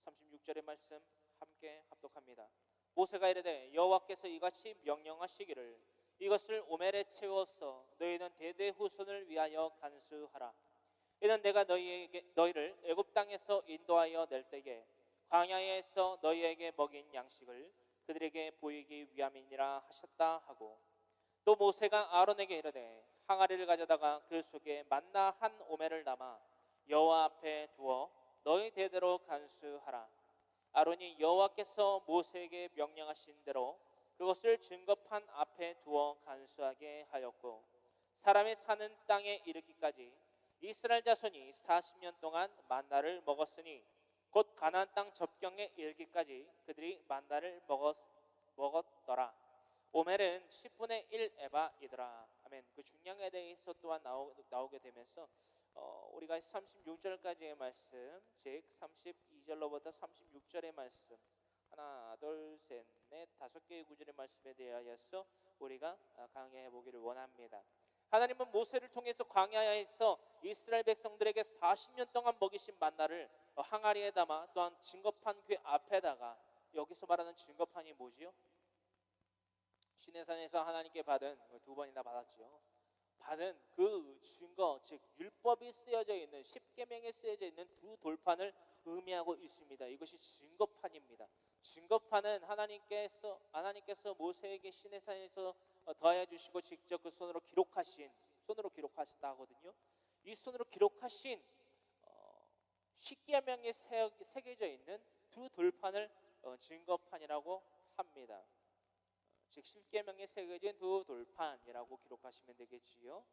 36절의 말씀 함께 합독합니다. 모세가 이르되 여호와께서 이같이 명령하시기를 이것을 오멜에 채워서 너희는 대대 후손을 위하여 간수하라. 이는 내가 너희를 애굽 땅에서 인도하여 낼 때에 광야에서 너희에게 먹인 양식을 그들에게 보이기 위함이니라 하셨다 하고, 또 모세가 아론에게 이르되 항아리를 가져다가 그 속에 만나 한 오멜을 담아 여호와 앞에 두어 너희 대대로 간수하라. 아론이 여호와께서 모세에게 명령하신 대로 그것을 증거판 앞에 두어 간수하게 하였고, 사람의 사는 땅에 이르기까지 이스라엘 자손이 40년 동안 만나를 먹었으니 곧 가나안 땅 접경에 이르기까지 그들이 만나를 먹었더라. 오멜은 10분의 1 에바이더라. 아멘. 그 중량에 대해서 또한 나오게 되면서 우리가 36절까지의 말씀, 즉 32절로부터 36절의 말씀, 하나, 둘, 셋, 넷, 5개의 구절의 말씀에 대하여서 우리가 강의해 보기를 원합니다. 하나님은 모세를 통해서 광야에서 이스라엘 백성들에게 40년 동안 먹이신 만나를 항아리에 담아 또한 증거판 그 앞에다가, 여기서 말하는 증거판이 뭐지요? 시내산에서 하나님께 받은, 2번이나 받았죠. 받은 그 증거, 즉 율법이 쓰여져 있는, 십계명에 쓰여져 있는 두 돌판을 의미하고 있습니다. 이것이 증거판입니다. 증거판은 하나님께서 모세에게 시내산에서 더하여 주시고 직접 그 손으로 기록하셨다 하거든요. 이 손으로 기록하신 십계명에 새겨져 있는 두 돌판을 증거판이라고 합니다. 즉 십계명에 새겨진 두 돌판이라고 기록하시면 되겠지요.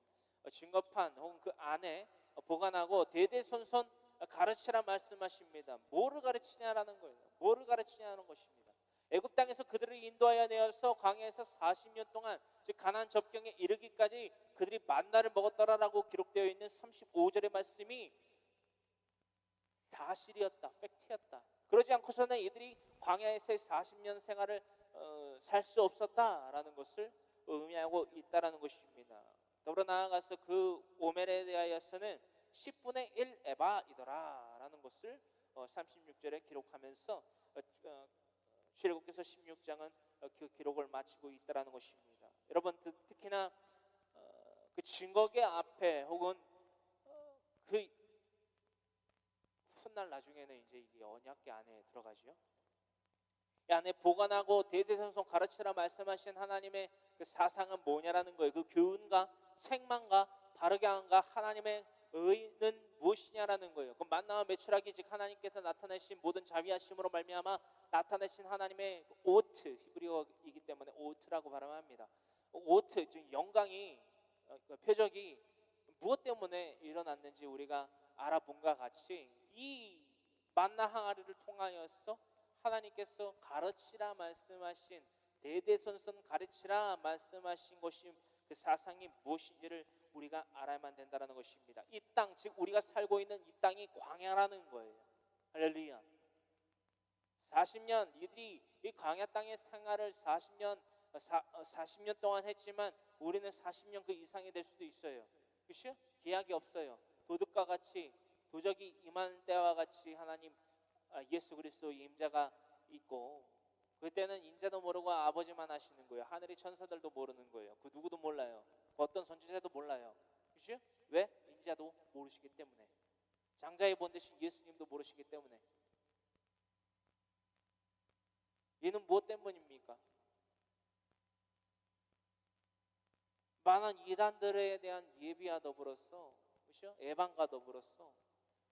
증거판 혹은 그 안에 보관하고 대대손손 가르치라 말씀하십니다. 뭐를 가르치냐라는 거예요. 뭐를 가르치냐는 것입니다. 애굽 땅에서 그들을 인도하여 내어서 광야에서 40년 동안, 즉 가나안 접경에 이르기까지 그들이 만나를 먹었더라라고 기록되어 있는 35절의 말씀이 사실이었다, 팩트였다. 그러지 않고서는 이들이 광야에서의 40년 생활을 살 수 없었다라는 것을 의미하고 있다라는 것입니다. 더불어 나아가서 그 오멜에 대하여서는 10분의 1 에바이더라라는 것을 36절에 기록하면서 출애굽기서 16장은 그 기록을 마치고 있다라는 것입니다. 여러분, 특히나 그 증거계 앞에 혹은 그 훗날 나중에는 이제 이 언약궤 안에 들어가지요. 이 안에 보관하고 대대손손 가르치라 말씀하신 하나님의 그 사상은 뭐냐라는 거예요. 그 교훈과 책망과 바르게 함과 하나님의 의는 무엇이냐라는 거예요. 그 만나와 매출하기, 즉 하나님께서 나타내신 모든 자비하심으로 말미암아 나타내신 하나님의 오트, 히브리어이기 때문에 오트라고 발음합니다. 오트, 즉 영광이, 표적이 무엇 때문에 일어났는지 우리가 알아본과 같이 이 만나 항아리를 통하여서 하나님께서 가르치라 말씀하신, 대대손손 가르치라 말씀하신 것이, 그 사상이 무엇인지를 우리가 알아야만 된다는 것입니다. 이 땅, 즉 우리가 살고 있는 이 땅이 광야라는 거예요. 할렐루야. 40년 이들이 이 광야 땅의 생활을 40년 동안 했지만 우리는 40년 그 이상이 될 수도 있어요. 그렇죠? 계약이 없어요. 도둑과 같이, 도적이 임할 때와 같이 하나님 예수 그리스도의 임자가 있고, 그때는 인자도 모르고 아버지만 아시는 거예요. 하늘의 천사들도 모르는 거예요. 그 누구도 몰라요. 어떤 선지자도 몰라요. 그렇죠? 왜? 인자도 모르시기 때문에. 장자의 본 되신 예수님도 모르시기 때문에. 얘는 무엇 때문입니까? 많은 이단들에 대한 예비와 더불어서, 그렇죠? 예방과 더불어서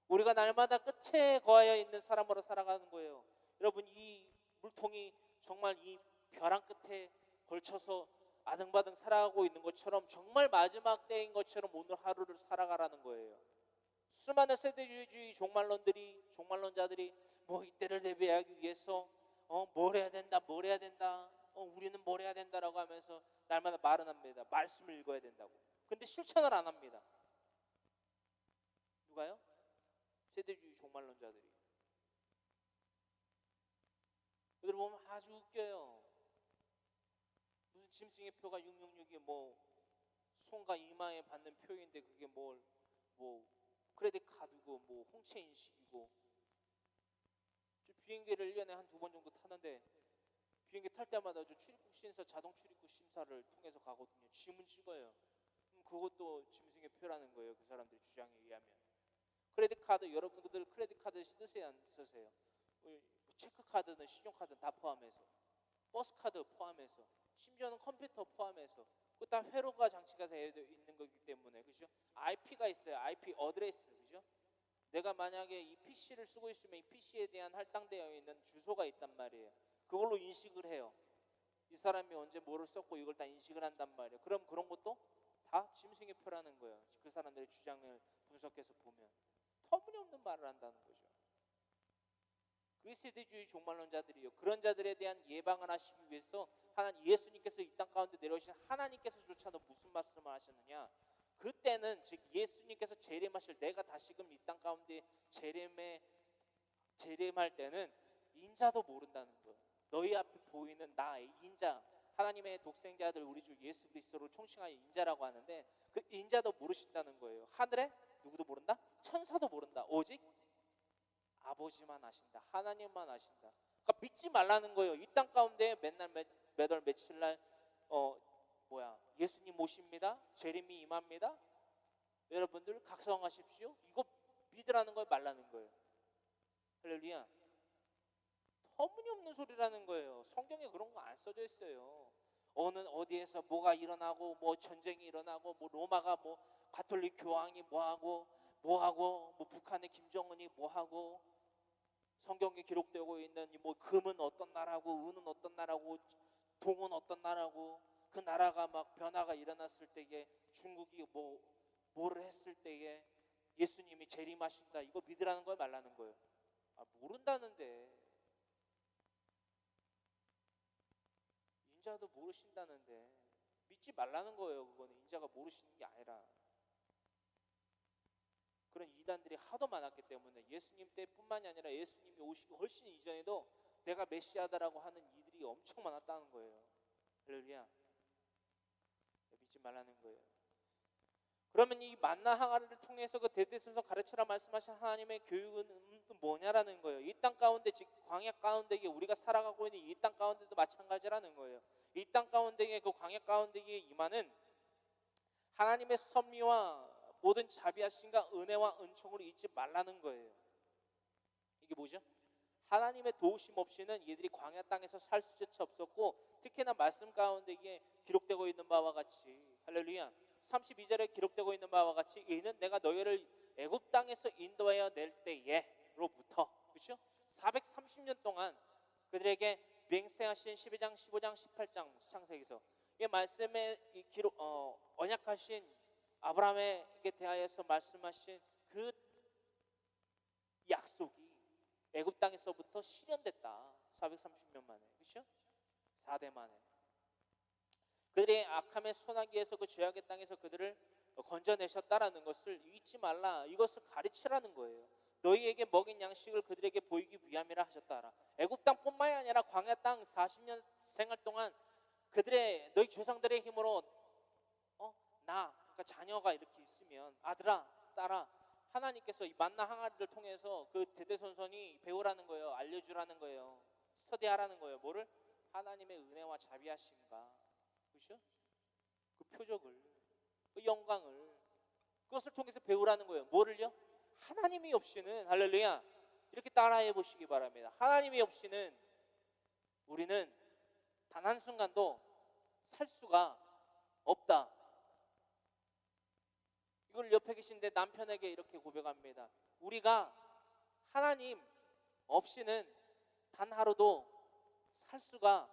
우리가 날마다 끝에 거하여 있는 사람으로 살아가는 거예요. 여러분, 이 물통이 정말 이 벼랑 끝에 걸쳐서 아등바등 살아가고 있는 것처럼, 정말 마지막 때인 것처럼 오늘 하루를 살아가라는 거예요. 수많은 세대주의 종말론자들이 뭐 이때를 대비하기 위해서 뭘 해야 된다, 우리는 뭘 해야 된다라고 하면서 날마다 말은 합니다. 말씀을 읽어야 된다고. 근데 실천을 안 합니다. 누가요? 세대주의 종말론자들이. 그들 보면 아주 웃겨요. 무슨 짐승의 표가 666이 뭐 손과 이마에 받는 표인데 그게 뭐 크레딧 카드고 뭐 홍채 인식이고. 비행기를 1년에 한 2번 정도 타는데 비행기 탈 때마다 출입국 심사, 자동 출입국 심사를 통해서 가거든요. 지문 찍어요. 그것도 짐승의 표라는 거예요. 그 사람들 주장에 의하면. 크레딧 카드, 여러분들 크레딧 카드 쓰세요, 안 쓰세요? 체크카드는 신용카드는 다 포함해서, 버스카드 포함해서, 심지어는 컴퓨터 포함해서, 그 다 회로가 장치가 되어 있는 거기 때문에, 그죠? IP가 있어요. IP 어드레스, 그죠? 내가 만약에 이 PC를 쓰고 있으면 이 PC에 대한 할당되어 있는 주소가 있단 말이에요. 그걸로 인식을 해요. 이 사람이 언제 뭐를 썼고 이걸 다 인식을 한단 말이에요. 그럼 그런 것도 다 짐승의 표라는 거예요. 그 사람들의 주장을 분석해서 보면 터무니없는 말을 한다는 거죠. 그게 세대주의 종말론자들이요. 그런 자들에 대한 예방을 하시기 위해서 예수님께서 이 땅 가운데 내려오신 하나님께서조차도 무슨 말씀을 하셨느냐? 그때는 즉 예수님께서 재림하실, 내가 다시금 이 땅 가운데 재림할 때는 인자도 모른다는 거예요. 너희 앞에 보이는 나의 인자, 하나님의 독생자들 우리 주 예수 그리스도를 총칭하여 인자라고 하는데 그 인자도 모르신다는 거예요. 하늘에 누구도 모른다? 천사도 모른다. 오직 아버지만 아신다. 하나님만 아신다. 그러니까 믿지 말라는 거예요. 이 땅 가운데 맨날 매달 며칠 날 예수님 오십니다. 재림이 임합니다. 여러분들 각성하십시오. 이거 믿으라는 거예요, 말라는 거예요. 할렐루야. 터무니없는 소리라는 거예요. 성경에 그런 거 안 써져 있어요. 어디에서 뭐가 일어나고 뭐 전쟁이 일어나고 뭐 로마가 뭐 가톨릭 교황이 뭐하고 뭐 북한의 김정은이 뭐하고 성경에 기록되고 있는 뭐 금은 어떤 나라고 은은 어떤 나라고 동은 어떤 나라고 그 나라가 막 변화가 일어났을 때에 중국이 뭐를 했을 때에 예수님이 재림하신다. 이거 믿으라는 거예요, 말라는 거예요? 모른다는데. 인자도 모르신다는데 믿지 말라는 거예요. 그거는 인자가 모르시는 게 아니라 그런 이단들이 하도 많았기 때문에 예수님 때뿐만이 아니라 예수님이 오시기 훨씬 이전에도 내가 메시아다라고 하는 이들이 엄청 많았다는 거예요. 할렐루야. 믿지 말라는 거예요. 그러면 이 만나 항아리를 통해서 그 대대손손 가르치라 말씀하신 하나님의 교육은 뭐냐라는 거예요. 이 땅 가운데 즉 광야 가운데 우리가 살아가고 있는 이 땅 가운데도 마찬가지라는 거예요. 이 땅 가운데에 그 광야 가운데에 임하는 하나님의 섭리와 모든 자비하심과 은혜와 은총을 잊지 말라는 거예요. 이게 뭐죠? 하나님의 도우심 없이는 이들이 광야 땅에서 살 수조차 없었고 특히나 말씀 가운데에 기록되고 있는 바와 같이 할렐루야 32절에 기록되고 있는 바와 같이 이는 내가 너희를 애굽 땅에서 인도하여 낼 때에로부터 그렇죠? 430년 동안 그들에게 맹세하신 12장, 15장, 18장 창세기서 이 말씀에 이 기록 언약하신 아브라함에게 대하여서 말씀하신 그 약속이 애굽 땅에서부터 실현됐다. 430년 만에. 그렇죠? 4대 만에. 그들의 악함의 소나기에서 그 죄악의 땅에서 그들을 건져내셨다라는 것을 잊지 말라. 이것을 가르치라는 거예요. 너희에게 먹인 양식을 그들에게 보이기 위함이라 하셨다라. 애굽 땅뿐만이 아니라 광야 땅 40년 생활 동안 너희 조상들의 힘으로 그러니까 자녀가 이렇게 있으면 아들아, 딸아, 하나님께서 이 만나 항아리를 통해서 그 대대손손이 배우라는 거예요. 알려주라는 거예요. 스터디하라는 거예요. 뭐를? 하나님의 은혜와 자비하심과 그렇죠? 그 표적을, 그 영광을 그것을 통해서 배우라는 거예요. 뭐를요? 하나님이 없이는 할렐루야 이렇게 따라해 보시기 바랍니다. 하나님이 없이는 우리는 단 한순간도 살 수가 없다. 이걸 옆에 계신데 남편에게 이렇게 고백합니다. 우리가 하나님 없이는 단 하루도 살 수가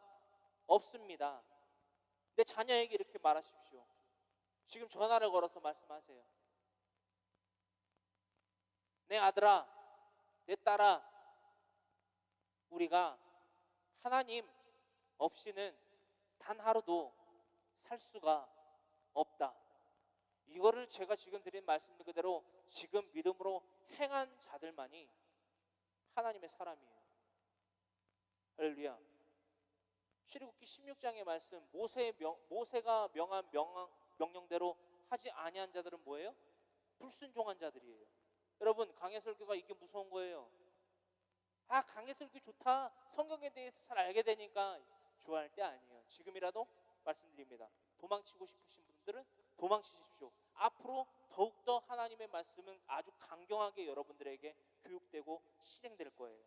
없습니다. 내 자녀에게 이렇게 말하십시오. 지금 전화를 걸어서 말씀하세요. 내 아들아, 내 딸아, 우리가 하나님 없이는 단 하루도 살 수가 없다. 이거를 제가 지금 드린 말씀 그대로 지금 믿음으로 행한 자들만이 하나님의 사람이에요. 할렐루야. 출애굽기 16장의 말씀 모세가 명한 명령대로 하지 아니한 자들은 뭐예요? 불순종한 자들이에요. 여러분 강해설교가 이게 무서운 거예요. 강해설교 좋다. 성경에 대해서 잘 알게 되니까 좋아할 때 아니에요. 지금이라도 말씀드립니다. 도망치고 싶으신 분들은 도망치십시오. 앞으로 더욱더 하나님의 말씀은 아주 강경하게 여러분들에게 교육되고 실행될 거예요.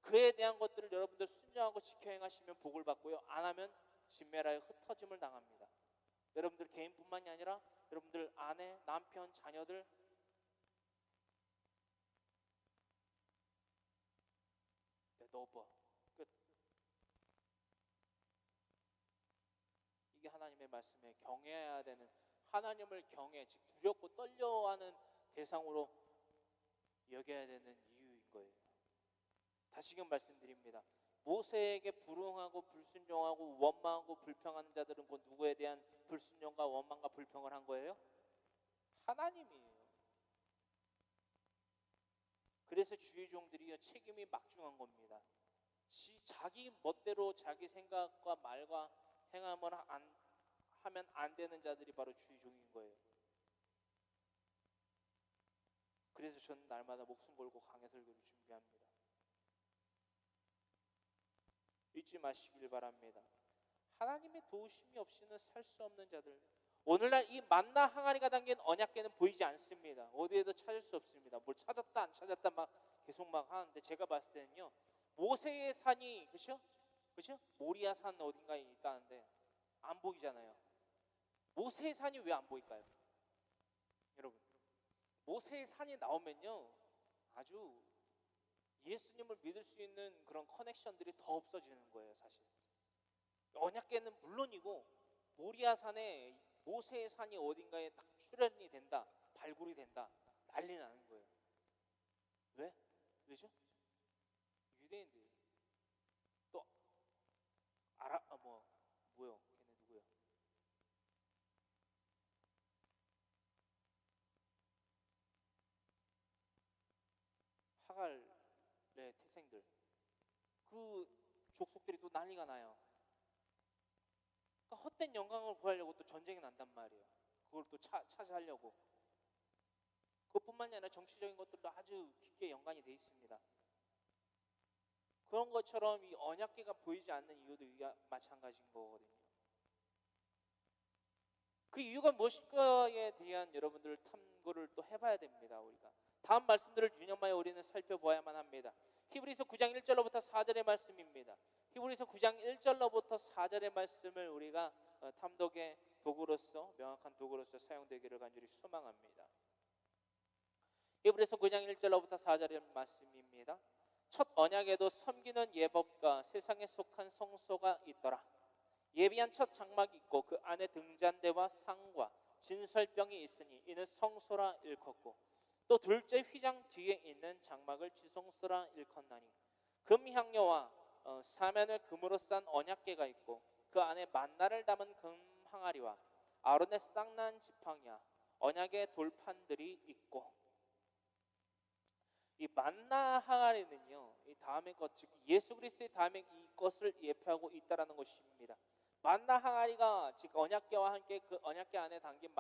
그에 대한 것들을 여러분들 순종하고 지켜 행하시면 복을 받고요. 안 하면 진멸하여 흩어짐을 당합니다. 여러분들 개인뿐만이 아니라 여러분들 아내, 남편, 자녀들 너버 끝. 이게 하나님의 말씀에 경외해야 되는, 하나님을 경외, 즉 두렵고 떨려하는 대상으로 여겨야 되는 이유인 거예요. 다시금 말씀드립니다. 모세에게 불응하고 불순종하고 원망하고 불평하는 자들은 곧 누구에 대한 불순종과 원망과 불평을 한 거예요? 하나님이에요. 그래서 주의 종들이 책임이 막중한 겁니다. 자기 멋대로 자기 생각과 말과 행함을 하면 안 되는 자들이 바로 주의 종인 거예요. 그래서 저는 날마다 목숨 걸고 강해 설교를 준비합니다. 잊지 마시길 바랍니다. 하나님의 도우심이 없이는 살 수 없는 자들. 오늘날 이 만나 항아리가 담긴 언약궤는 보이지 않습니다. 어디에도 찾을 수 없습니다. 뭘 찾았다 안 찾았다 막 계속 막 하는데, 제가 봤을 때는요, 모세의 산이, 그렇죠? 모리아 산 어딘가에 있다는데 안 보이잖아요. 모세의 산이 왜 안 보일까요? 여러분, 모세의 산이 나오면요, 아주 예수님을 믿을 수 있는 그런 커넥션들이 더 없어지는 거예요. 사실 언약궤는 물론이고 모리아 산에 모세의 산이 어딘가에 딱 출현이 된다, 발굴이 된다, 난리 나는 거예요. 왜죠? 유대인들이 또 뭐요? 걔네 누구요? 하갈의 태생들, 그 족속들이 또 난리가 나요. 그러니까 헛된 영광을 구하려고 또 전쟁이 난단 말이에요. 그걸 또 차지하려고. 그것뿐만이 아니라 정치적인 것들도 아주 깊게 연관이 돼 있습니다. 그런 것처럼 이 언약궤가 보이지 않는 이유도 마찬가지인 거거든요. 그 이유가 무엇일까에 대한 여러분들 탐구를 또 해봐야 됩니다. 우리가 다음 말씀들을 유념하여 우리는 살펴보아야만 합니다. 히브리서 9장 1절로부터 4절의 말씀입니다. 히브리서 9장 1절로부터 4절의 말씀을 우리가 탐독의 도구로서, 명확한 도구로서 사용되기를 간절히 소망합니다. 히브리서 9장 1절로부터 4절의 말씀입니다. 첫 언약에도 섬기는 예법과 세상에 속한 성소가 있더라. 예비한 첫 장막이 있고 그 안에 등잔대와 상과 진설병이 있으니 이는 성소라 일컫고, 또 둘째 휘장 뒤에 있는 장막을 지성소라 일컫나니, 금향료와 사면을 금으로 싼 언약궤가 있고 그 안에 만나를 담은 금 항아리와 아론의 쌍난 지팡이와 언약의 돌판들이 있고. 이 만나 항아리는요, 이 다음의 것, 즉 예수 그리스도의 다음에 이것을 예표하고 있다라는 것입니다. 만나 항아리가 즉 언약궤와 함께 그 언약궤 안에 담긴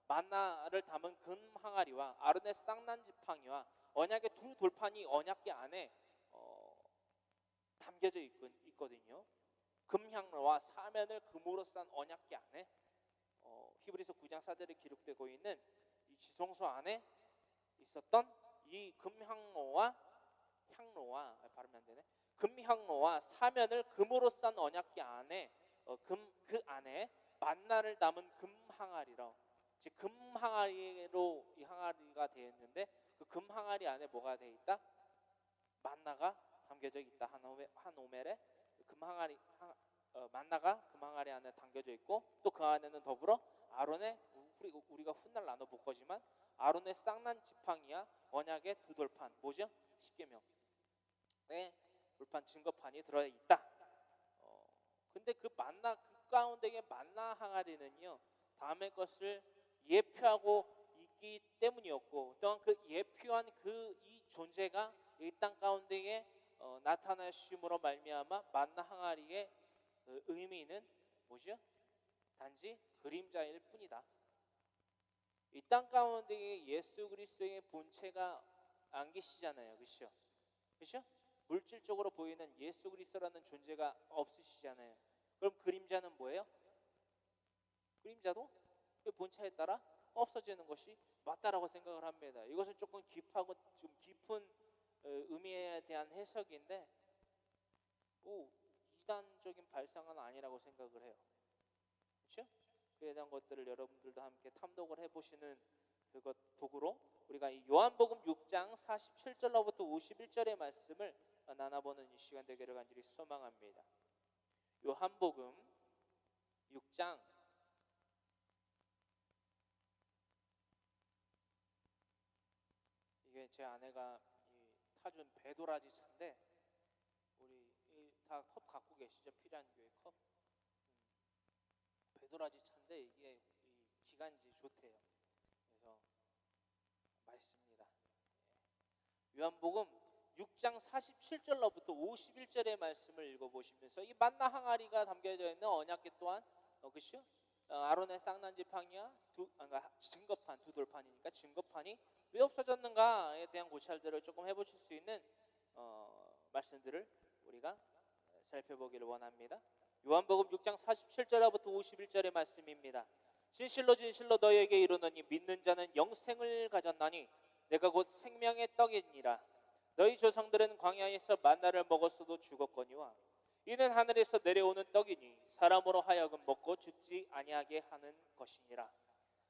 만나를 담은 금 항아리와 아론의 쌍난 지팡이와 언약의 두 돌판이 언약궤 안에 담겨져 있거든요. 금향로와 사면을 금으로 싼 언약궤 안에, 히브리서 9장 4절에 기록되고 있는 이 지성소 안에 있었던 이 금향로와 금향로와 사면을 금으로 싼 언약궤 안에 그 안에 만나를 담은 금 항아리로, 즉 금 항아리로 이 항아리가 되어 있는데, 그 금 항아리 안에 뭐가 되어 있다? 만나가 담겨져 있다. 한 오멜에 만나가 금 항아리 안에 담겨져 있고, 또 그 안에는 더불어 아론의, 우리가 훗날 나눠 볼 거지만 아론의 쌍난 지팡이와 언약의 두 돌판, 뭐죠? 십계명의 돌판 증거판이 들어 있다. 근데 그 가운데의 만나 항아리는요, 다음의 것을 예표하고 있기 때문이었고, 또한 그 예표한 이 존재가 이 땅 가운데에 나타나심으로 말미암아 만나 항아리의 의미는 뭐죠? 단지 그림자일 뿐이다. 이 땅 가운데에 예수 그리스도의 본체가 안 계시잖아요. 그렇죠? 물질적으로 보이는 예수 그리스도라는 존재가 없으시잖아요. 그럼 그림자는 뭐예요? 그림자도 그 본체에 따라 없어지는 것이 맞다라고 생각을 합니다. 이것은 조금 깊하고 좀 깊은 의미에 대한 해석인데, 이단적인 발상은 아니라고 생각을 해요. 그렇죠? 그에 대한 것들을 여러분들도 함께 탐독을 해보시는 그것 도구로 우리가 이 요한복음 6장 47절로부터 51절의 말씀을 나눠보는 이 시간 되기를 간절히 소망합니다. 요한복음 6장 이게 제 아내가 타준 배도라지 차인데 우리 다 컵 갖고 계시죠? 필요한 교회 컵. 배도라지 차인데 이게 기관지 좋대요. 그래서 맛있습니다. 요한복음 6장 47절로부터 51절의 말씀을 읽어보시면서 이 만나 항아리가 담겨져 있는 언약궤 또한 그죠? 아론의 쌍난 지팡이와 증거판 두 돌판이니까 증거판이 왜 없어졌는가에 대한 고찰들을 조금 해보실 수 있는 말씀들을 우리가 살펴보기를 원합니다. 요한복음 6장 47절부터 51절의 말씀입니다. 진실로 진실로 너희에게 이르노니 믿는 자는 영생을 가졌나니 내가 곧 생명의 떡이니라. 너희 조상들은 광야에서 만나를 먹었어도 죽었거니와 이는 하늘에서 내려오는 떡이니 사람으로 하여금 먹고 죽지 아니하게 하는 것이니라.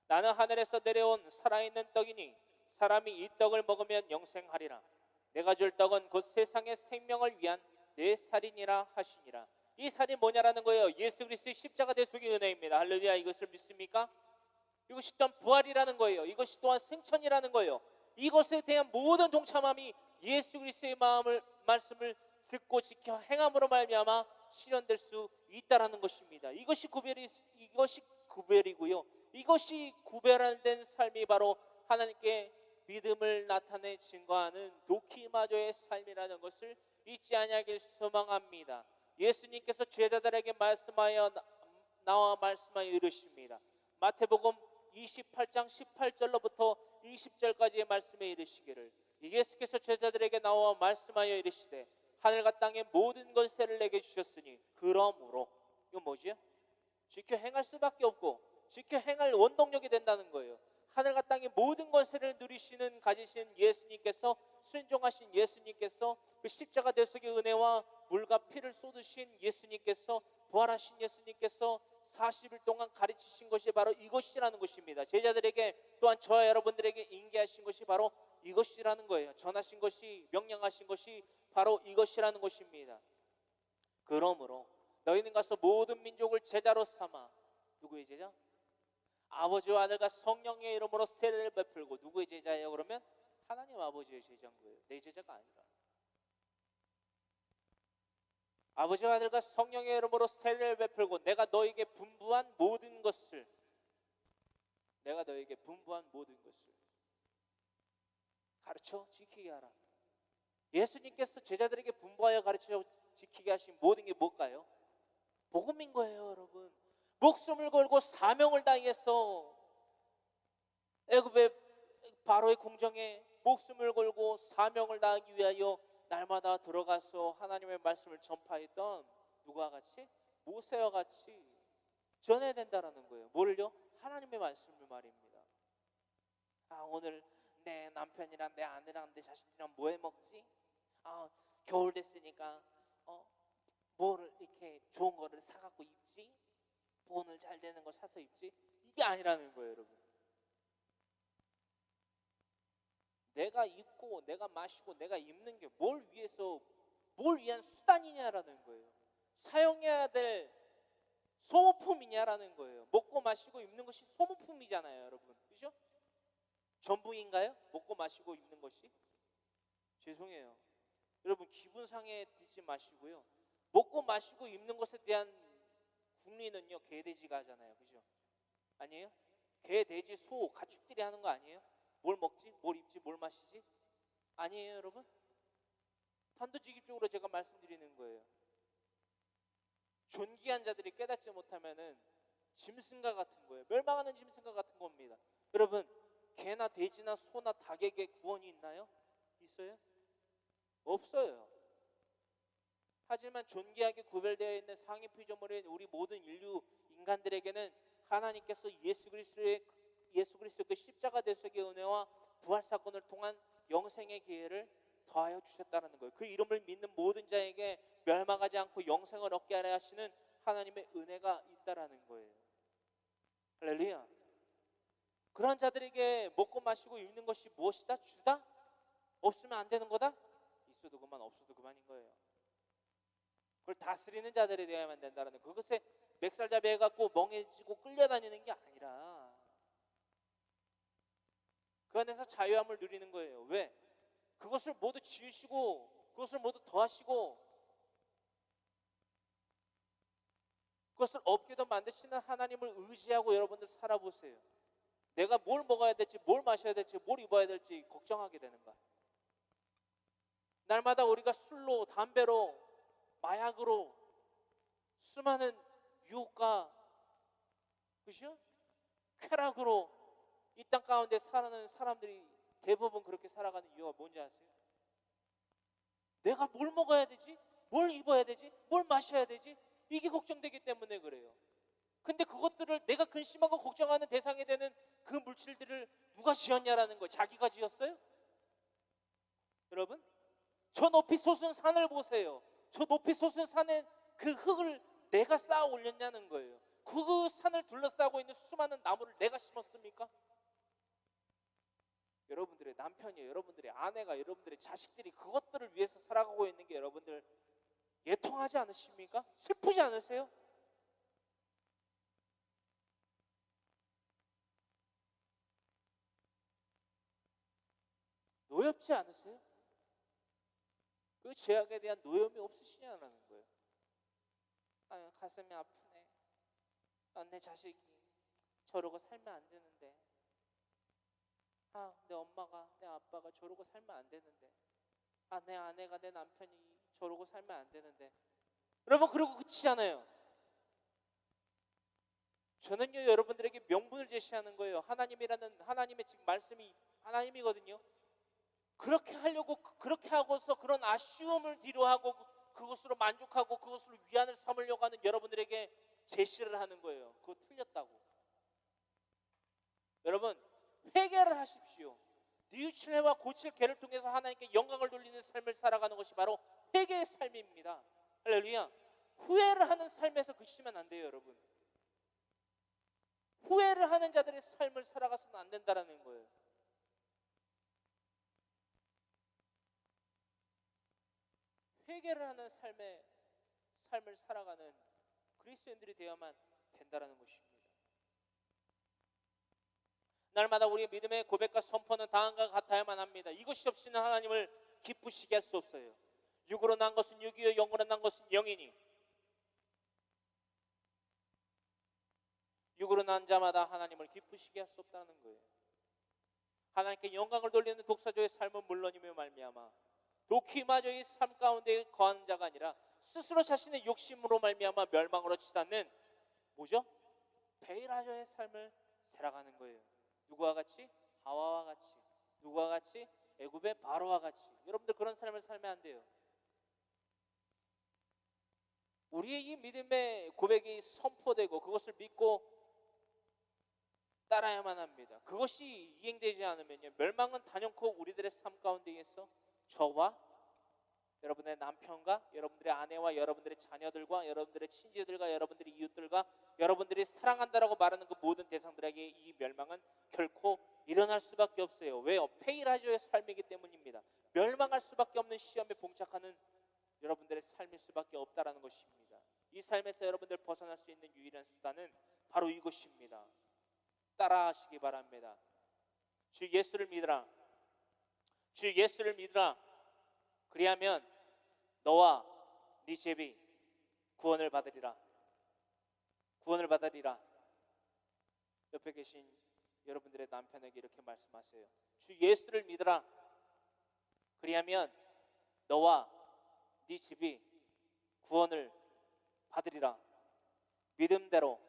나는 하늘에서 내려온 살아있는 떡이니 사람이 이 떡을 먹으면 영생하리라. 내가 줄 떡은 곧 세상의 생명을 위한 내 살이니라 하시니라. 이 살이 뭐냐라는 거예요. 예수 그리스도의 십자가 대속의 은혜입니다. 할렐루야. 이것을 믿습니까? 이것이 또한 부활이라는 거예요. 이것이 또한 승천이라는 거예요. 이것에 대한 모든 동참함이 예수 그리스도의 말씀을 듣고 지켜 행함으로 말미암아 실현될 수 있다라는 것입니다. 이것이 구별이고요. 이것이 구별된 삶이 바로 하나님께 믿음을 나타내 증거하는 도키마저의 삶이라는 것을 잊지 아니하길 소망합니다. 예수님께서 제자들에게 나와 말씀하여 이르십니다. 마태복음 28장 18절로부터 20절까지의 말씀에 이르시기를 예수께서 제자들에게 나와 말씀하여 이르시되 하늘과 땅의 모든 권세를 내게 주셨으니 그러므로 이건 뭐지요? 지켜 행할 수밖에 없고 지켜 행할 원동력이 된다는 거예요. 하늘과 땅의 모든 권세를 가지신 예수님께서 순종하신 예수님께서 그 십자가 대속의 은혜와 물과 피를 쏟으신 예수님께서 부활하신 예수님께서 40일 동안 가르치신 것이 바로 이것이라는 것입니다. 제자들에게 또한 저와 여러분들에게 인계하신 것이 바로 이것이라는 거예요. 전하신 것이 명령하신 것이 바로 이것이라는 것입니다. 그러므로 너희는 가서 모든 민족을 제자로 삼아 누구의 제자? 아버지와 아들과 성령의 이름으로 세례를 베풀고 누구의 제자예요? 그러면 하나님 아버지의 제자인 거예요. 내 제자가 아니라 아버지와 아들과 성령의 이름으로 세례를 베풀고 내가 너에게 분부한 모든 것을 가르쳐 지키게 하라. 예수님께서 제자들에게 분부하여 가르쳐 지키게 하신 모든 게 뭘까요? 복음인 거예요, 여러분. 목숨을 걸고 사명을 다해서 애굽의 바로의 궁정에 목숨을 걸고 사명을 다하기 위하여 날마다 들어가서 하나님의 말씀을 전파했던 누구와 같이? 모세와 같이 전해야 된다라는 거예요. 뭐를요? 하나님의 말씀을 말입니다. 오늘 내 남편이랑 내 아내랑 내 자식이랑 뭐 해 먹지? 겨울 됐으니까 뭐를 이렇게 좋은 거를 사갖고 입지? 돈을 잘 되는 거 사서 입지? 이게 아니라는 거예요, 여러분. 내가 입고 내가 마시고 내가 입는 게 뭘 위한 수단이냐라는 거예요. 사용해야 될 소모품이냐라는 거예요. 먹고 마시고 입는 것이 소모품이잖아요, 여러분. 그죠? 전부인가요? 먹고 마시고 입는 것이? 죄송해요. 여러분, 기분 상해 듣지 마시고요. 먹고 마시고 입는 것에 대한 국리는요, 개, 돼지가 하잖아요. 그죠? 아니에요? 개, 돼지, 소, 가축들이 하는 거 아니에요? 뭘 먹지? 뭘 입지? 뭘 마시지? 아니에요, 여러분? 단도직입적으로 제가 말씀드리는 거예요. 존귀한 자들이 깨닫지 못하면은 짐승과 같은 거예요. 멸망하는 짐승과 같은 겁니다. 여러분, 개나 돼지나 소나 닭에게 구원이 있나요? 있어요? 없어요. 하지만 존귀하게 구별되어 있는 상위 피조물인 우리 모든 인간들에게는 하나님께서 예수 그리스도 그 십자가 대속의 은혜와 부활 사건을 통한 영생의 기회를 더하여 주셨다는 거예요. 그 이름을 믿는 모든 자에게 멸망하지 않고 영생을 얻게 하려 하시는 하나님의 은혜가 있다라는 거예요. 할렐루야. 그런 자들에게 먹고 마시고 입는 것이 무엇이다? 주다? 없으면 안 되는 거다? 있어도 그만 없어도 그만인 거예요. 그걸 다스리는 자들이 되어야만 된다는, 그것에 맥살잡이 해갖고 멍해지고 끌려다니는 게 아니라 그 안에서 자유함을 누리는 거예요. 왜? 그것을 모두 지으시고 그것을 모두 더하시고 그것을 없게도 만드시는 하나님을 의지하고 여러분들 살아보세요. 내가 뭘 먹어야 될지, 뭘 마셔야 될지, 뭘 입어야 될지 걱정하게 되는가? 날마다 우리가 술로, 담배로, 마약으로 수많은 유혹과, 그죠? 쾌락으로 이 땅 가운데 살아가는 사람들이 대부분 그렇게 살아가는 이유가 뭔지 아세요? 내가 뭘 먹어야 되지? 뭘 입어야 되지? 뭘 마셔야 되지? 이게 걱정되기 때문에 그래요. 근데 그것들을 내가 근심하고 걱정하는 대상이 되는 그 물질들을 누가 지었냐라는 거예요. 자기가 지었어요? 여러분, 저 높이 솟은 산을 보세요. 저 높이 솟은 산에 그 흙을 내가 쌓아 올렸냐는 거예요. 그 산을 둘러싸고 있는 수많은 나무를 내가 심었습니까? 여러분들의 남편이, 여러분들의 아내가, 여러분들의 자식들이 그것들을 위해서 살아가고 있는 게 여러분들 애통하지 않으십니까? 슬프지 않으세요? 노엽지 않으세요? 그 죄악에 대한 노염이 없으시냐는 거예요. 아, 가슴이 아프네. 아, 내 자식이 저러고 살면 안 되는데. 아, 내 엄마가, 내 아빠가 저러고 살면 안 되는데. 아, 내 아내가, 내 남편이 저러고 살면 안 되는데. 여러분, 그러고 그치잖아요. 저는요, 여러분들에게 명분을 제시하는 거예요. 하나님이라는, 하나님의 지금 말씀이 하나님이거든요. 그렇게 하려고, 그렇게 하고서 그런 아쉬움을 뒤로하고 그것으로 만족하고 그것으로 위안을 삼으려고 하는 여러분들에게 제시를 하는 거예요. 그거 틀렸다고. 여러분, 회개를 하십시오. 뉘우칠 해와 고칠 개를 통해서 하나님께 영광을 돌리는 삶을 살아가는 것이 바로 회개의 삶입니다. 할렐루야. 후회를 하는 삶에서 그치면 안 돼요, 여러분. 후회를 하는 자들의 삶을 살아가서는 안 된다는 거예요. 회개를 하는 삶을 살아가는 그리스도인들이 되어야만 된다는 것입니다. 날마다 우리의 믿음의 고백과 선포는 다음과 같아야만 합니다. 이것이 없이는 하나님을 기쁘시게 할 수 없어요. 육으로 난 것은 육이요 영으로 난 것은 영이니 육으로 난 자마다 하나님을 기쁘시게 할 수 없다는 거예요. 하나님께 영광을 돌리는 독사조의 삶은 물론이며 말미암아 도키마저의 삶 가운데 거하는 자가 아니라 스스로 자신의 욕심으로 말미암아 멸망으로 치닫는 뭐죠? 베일하저의 삶을 살아가는 거예요. 누구와 같이? 하와와 같이. 누구와 같이? 애굽의 바로와 같이. 여러분들 그런 삶을 살면 안 돼요. 우리의 이 믿음의 고백이 선포되고 그것을 믿고 따라야만 합니다. 그것이 이행되지 않으면요, 멸망은 단연코 우리들의 삶 가운데 있어 저와 여러분의 남편과 여러분들의 아내와 여러분들의 자녀들과 여러분들의 친지들과 여러분들의 이웃들과 여러분들이 사랑한다라고 말하는 그 모든 대상들에게 이 멸망은 결코 일어날 수밖에 없어요. 왜요? 페이라조의 삶이기 때문입니다. 멸망할 수밖에 없는 시험에 봉착하는 여러분들의 삶일 수밖에 없다라는 것입니다. 이 삶에서 여러분들 벗어날 수 있는 유일한 수단은 바로 이것입니다. 따라하시기 바랍니다. 주 예수를 믿으라. 주 예수를 믿으라. 그리하면 너와 네 집이 구원을 받으리라. 구원을 받으리라. 옆에 계신 여러분들의 남편에게 이렇게 말씀하세요. 주 예수를 믿으라. 그리하면 너와 네 집이 구원을 받으리라. 믿음대로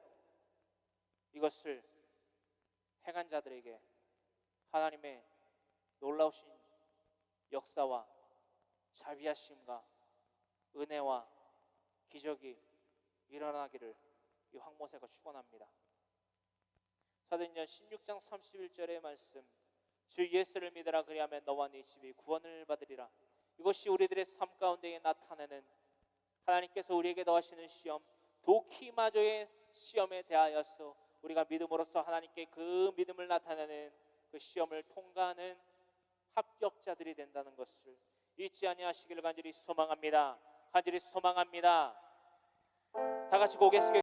이것을 행한 자들에게 하나님의 놀라우신 역사와 자비하심과 은혜와 기적이 일어나기를 이 황모세가 축원합니다. 사도행전 16장 31절의 말씀, 주 예수를 믿으라. 그리하면 너와 네 집이 구원을 받으리라. 이것이 우리들의 삶 가운데에 나타내는 하나님께서 우리에게 더하시는 시험, 도키마저의 시험에 대하여서 우리가 믿음으로써 하나님께 그 믿음을 나타내는 그 시험을 통과하는 합격자들이 된다는 것을 잊지 아니하시기를 간절히 소망합니다. 간절히 소망합니다. 다 같이 고개 숙여